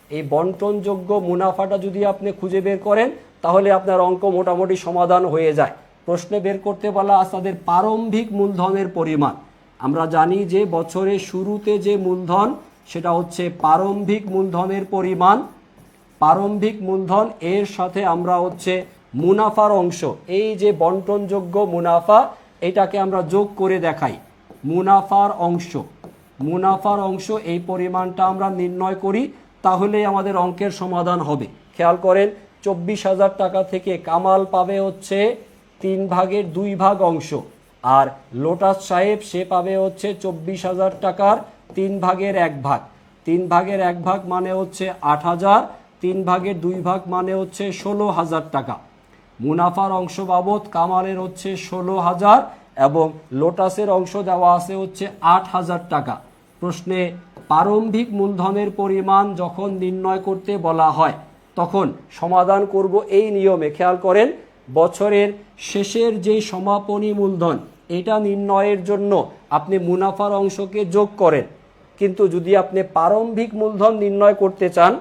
এই বন্টনযোগ্য মুনাফাটা যদি আপনি খুঁজে বের করেন তাহলে আপনার অঙ্ক মোটামুটি সমাধান হয়ে যায়। প্রশ্নে বের করতে বলা আছে তাদের প্রারম্ভিক মূলধনের পরিমাণ। আমরা জানি যে বছরের শুরুতে যে মূলধন সেটা হচ্ছে প্রারম্ভিক মূলধনের পরিমাণ। প্রারম্ভিক মূলধন এর সাথে আমরা হচ্ছে মুনাফার অংশ, এই যে বন্টনযোগ্য মুনাফা, এটাকে আমরা যোগ করে দেখাই। মুনাফার অংশ এই পরিমাণটা আমরা নির্ণয় করি, তাহলেই আমাদের অঙ্কের সমাধান হবে। খেয়াল করেন 24,000 টাকা থেকে কামাল পাবে হচ্ছে 3/2 অংশ, আর লোটাস সাহেব সে পাবে হচ্ছে 24,000 টাকার 3/1 3/1 মানে হচ্ছে 8,000, 3/2 মানে হচ্ছে 16,000 টাকা। মুনাফার অংশ বাবদ কামালের হচ্ছে 16,000 এবং লোটাসের অংশ দেওয়া আছে হচ্ছে 8,000 টাকা। প্রশ্নে প্রারম্ভিক মূলধনের পরিমাণ যখন নির্ণয় করতে বলা হয় তখন সমাধান করব এই নিয়মে। খেয়াল করেন, বছরের শেষের যেই সমাপনী মূলধন এটা নির্ণয়ের জন্য আপনি মুনাফার অংশকে যোগ করেন, কিন্তু যদি আপনি প্রারম্ভিক মূলধন নির্ণয় করতে চান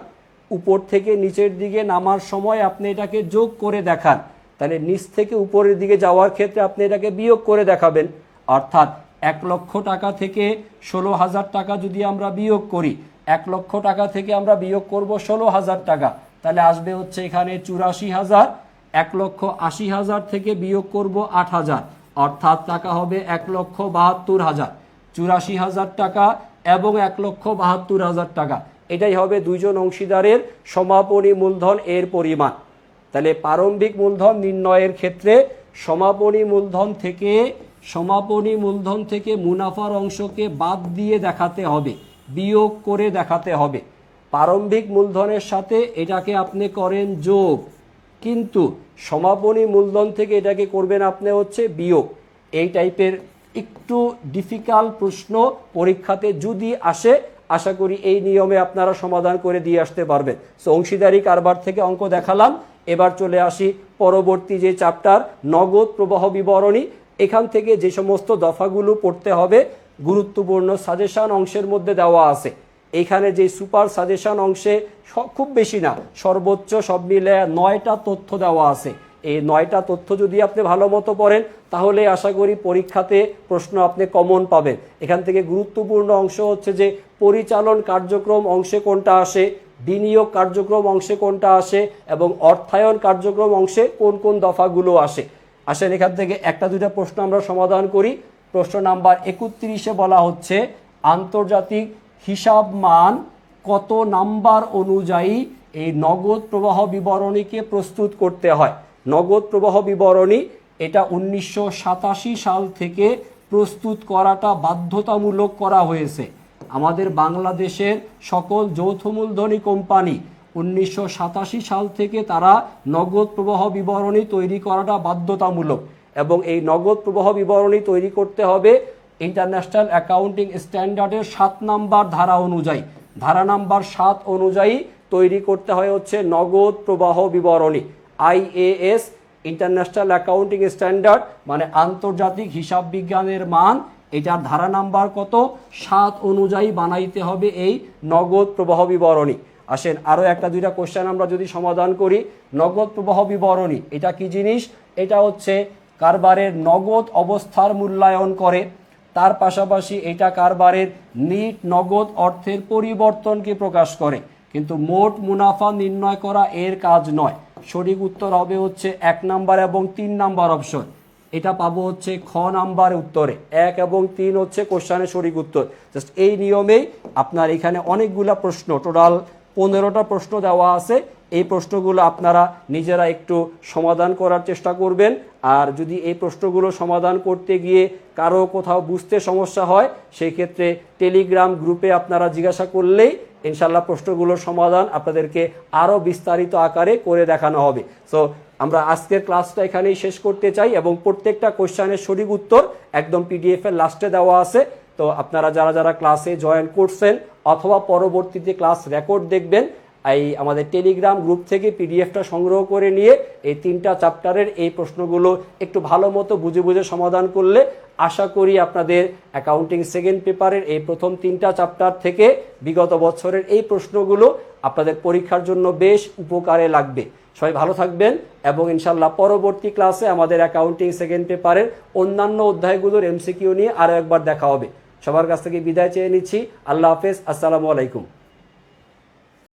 উপর থেকে নিচের দিকে নামার সময় আপনি এটাকে যোগ করে দেখান, তাহলে নিচ থেকে উপরের দিকে যাওয়ার ক্ষেত্রে আপনি এটাকে বিয়োগ করে দেখাবেন। অর্থাৎ 1 লক্ষ টাকা থেকে 16,000 টাকা যদি আমরা বিয়োগ করি, 1 লক্ষ টাকা থেকে আমরা বিয়োগ করব 16,000 টাকা, তাহলে আসবে হচ্ছে এখানে 84,000। 1,80,000 থেকে বিয়োগ করব 8,000, অর্থাৎ টাকা হবে 1,72,000। 84,000 টাকা এবং 1,72,000 টাকা, এটাই হবে দুইজন অংশীদারের সমাপনী মূলধন এর পরিমাণ। তাহলে প্রারম্ভিক মূলধন নির্ণয়ের ক্ষেত্রে সমাপনী মূলধন থেকে মুনাফার অংশকে বাদ দিয়ে দেখাতে হবে, বিয়োগ করে দেখাতে হবে। প্রারম্ভিক মূলধনের সাথে এটাকে আপনি করেন যোগ, কিন্তু সমাপনী মূলধন থেকে এটাকে করবেন আপনি হচ্ছে বিয়োগ। এই টাইপের একটু ডিফিকাল্ট প্রশ্ন পরীক্ষাতে যদি আসে, আশা করি এই নিয়মে আপনারা সমাধান করে দিয়ে আসতে পারবেন। সো অংশীদারি কারবার থেকে অঙ্ক দেখালাম, এবার চলে আসি পরবর্তী যে চ্যাপ্টার নগদ প্রবাহ বিবরণী। এখান থেকে যে সমস্ত দফাগুলো পড়তে হবে গুরুত্বপূর্ণ সাজেশন অংশের মধ্যে দেওয়া আছে। এইখানে যে সুপার সাজেশন অংশে খুব বেশি না, সর্বোচ্চ সব মিলে 9টা তথ্য দেওয়া আছে। এই 9টা তথ্য যদি আপনি ভালো মতো পড়েন তাহলে আশা করি পরীক্ষাতে প্রশ্ন আপনি কমন পাবেন। এখান থেকে গুরুত্বপূর্ণ অংশ হচ্ছে যে পরিচালন কার্যক্রম অংশে কোনটা আসে, বিনিয়োগ কার্যক্রম অংশে কোনটা আসে এবং অর্থায়ন কার্যক্রম অংশে কোন কোন দফাগুলো আসে। আসেন এখান থেকে একটা দুইটা প্রশ্ন আমরা সমাধান করি। প্রশ্ন নাম্বার 31-এ বলা হচ্ছে আন্তর্জাতিক হিসাব মান কত নাম্বার অনুযায়ী এই নগদ প্রবাহ বিবরণীকে প্রস্তুত করতে হয়। নগদ প্রবাহ বিবরণী এটা 1987 সাল থেকে প্রস্তুত করাটা বাধ্যতামূলক করা হয়েছে। আমাদের বাংলাদেশের সকল যৌথ মূলধনী কোম্পানি 1987 সাল থেকে তারা নগদ প্রবাহ বিবরণী তৈরি করাটা বাধ্যতামূলক, এবং এই নগদ প্রবাহ বিবরণী তৈরি করতে হবে ইন্টারন্যাশনাল অ্যাকাউন্টিং স্ট্যান্ডার্ডের 7 নাম্বার ধারা অনুযায়ী। ধারা নাম্বার 7 অনুযায়ী তৈরি করতে হয় হচ্ছে নগদ প্রবাহ বিবরণী। IAS ইন্টারন্যাশনাল অ্যাকাউন্টিং স্ট্যান্ডার্ড মানে আন্তর্জাতিক হিসাব বিজ্ঞানের মান, এটার ধারা নাম্বার কত 7 অনুযায়ী বানাইতে হবে এই নগদ প্রবাহ বিবরণী। আসেন আরও একটা দুইটা কোশ্চেন আমরা যদি সমাধান করি। নগদ প্রবাহ বিবরণী এটা কি জিনিস? এটা হচ্ছে কারবারের নগদ অবস্থার মূল্যায়ন করে, তার পাশাপাশি এটা কারবারের নিট নগদ অর্থের পরিবর্তনকে প্রকাশ করে, কিন্তু মোট মুনাফা নির্ণয় করা এর কাজ নয়। সঠিক উত্তর হবে হচ্ছে 1 নাম্বার এবং 3 নাম্বার অপশন। এটা পাবো হচ্ছে খ নাম্বার উত্তরে। 1 এবং 3 হচ্ছে কোশ্চেনের সঠিক উত্তর। জাস্ট এই নিয়মেই আপনার এখানে অনেকগুলা প্রশ্ন, টোটাল 15টা প্রশ্ন দেওয়া আছে। এই প্রশ্নগুলো আপনারা নিজেরা একটু সমাধান করার চেষ্টা করবেন। আর যদি এই প্রশ্নগুলো সমাধান করতে গিয়ে কারো কোথাও বুঝতে সমস্যা হয়, সেই ক্ষেত্রে টেলিগ্রাম গ্রুপে আপনারা জিজ্ঞাসা করলেই ইনশাল্লাহ প্রশ্নগুলোর সমাধান আপনাদেরকে আরও বিস্তারিত আকারে করে দেখানো হবে। সো আমরা আজকের ক্লাসটা এখানেই শেষ করতে চাই, এবং প্রত্যেকটা কোশ্চেনের সঠিক উত্তর একদম PDF এর লাস্টে দেওয়া আছে। তো আপনারা যারা যারা ক্লাসে জয়েন করছেন অথবা পরবর্তীতে ক্লাস রেকর্ড দেখবেন, এই আমাদের টেলিগ্রাম গ্রুপ থেকে PDFটা সংগ্রহ করে নিয়ে এই 3টা চ্যাপ্টারের এই প্রশ্নগুলো একটু ভালো মতো বুঝে বুঝে সমাধান করলে আশা করি আপনাদের অ্যাকাউন্টিং সেকেন্ড পেপারের এই প্রথম 3টা চ্যাপ্টার থেকে বিগত বছরের এই প্রশ্নগুলো আপনাদের পরীক্ষার জন্য বেশ উপকারে লাগবে। সবাই ভালো থাকবেন, এবং ইনশাল্লাহ পরবর্তী ক্লাসে আমাদের অ্যাকাউন্টিং সেকেন্ড পেপারের অন্যান্য অধ্যায়গুলোর MCQ নিয়ে আরও একবার দেখা হবে। সবার কাছ থেকে বিদায় চেয়ে নিচ্ছি। আল্লাহ হাফেজ, আসসালামু আলাইকুম।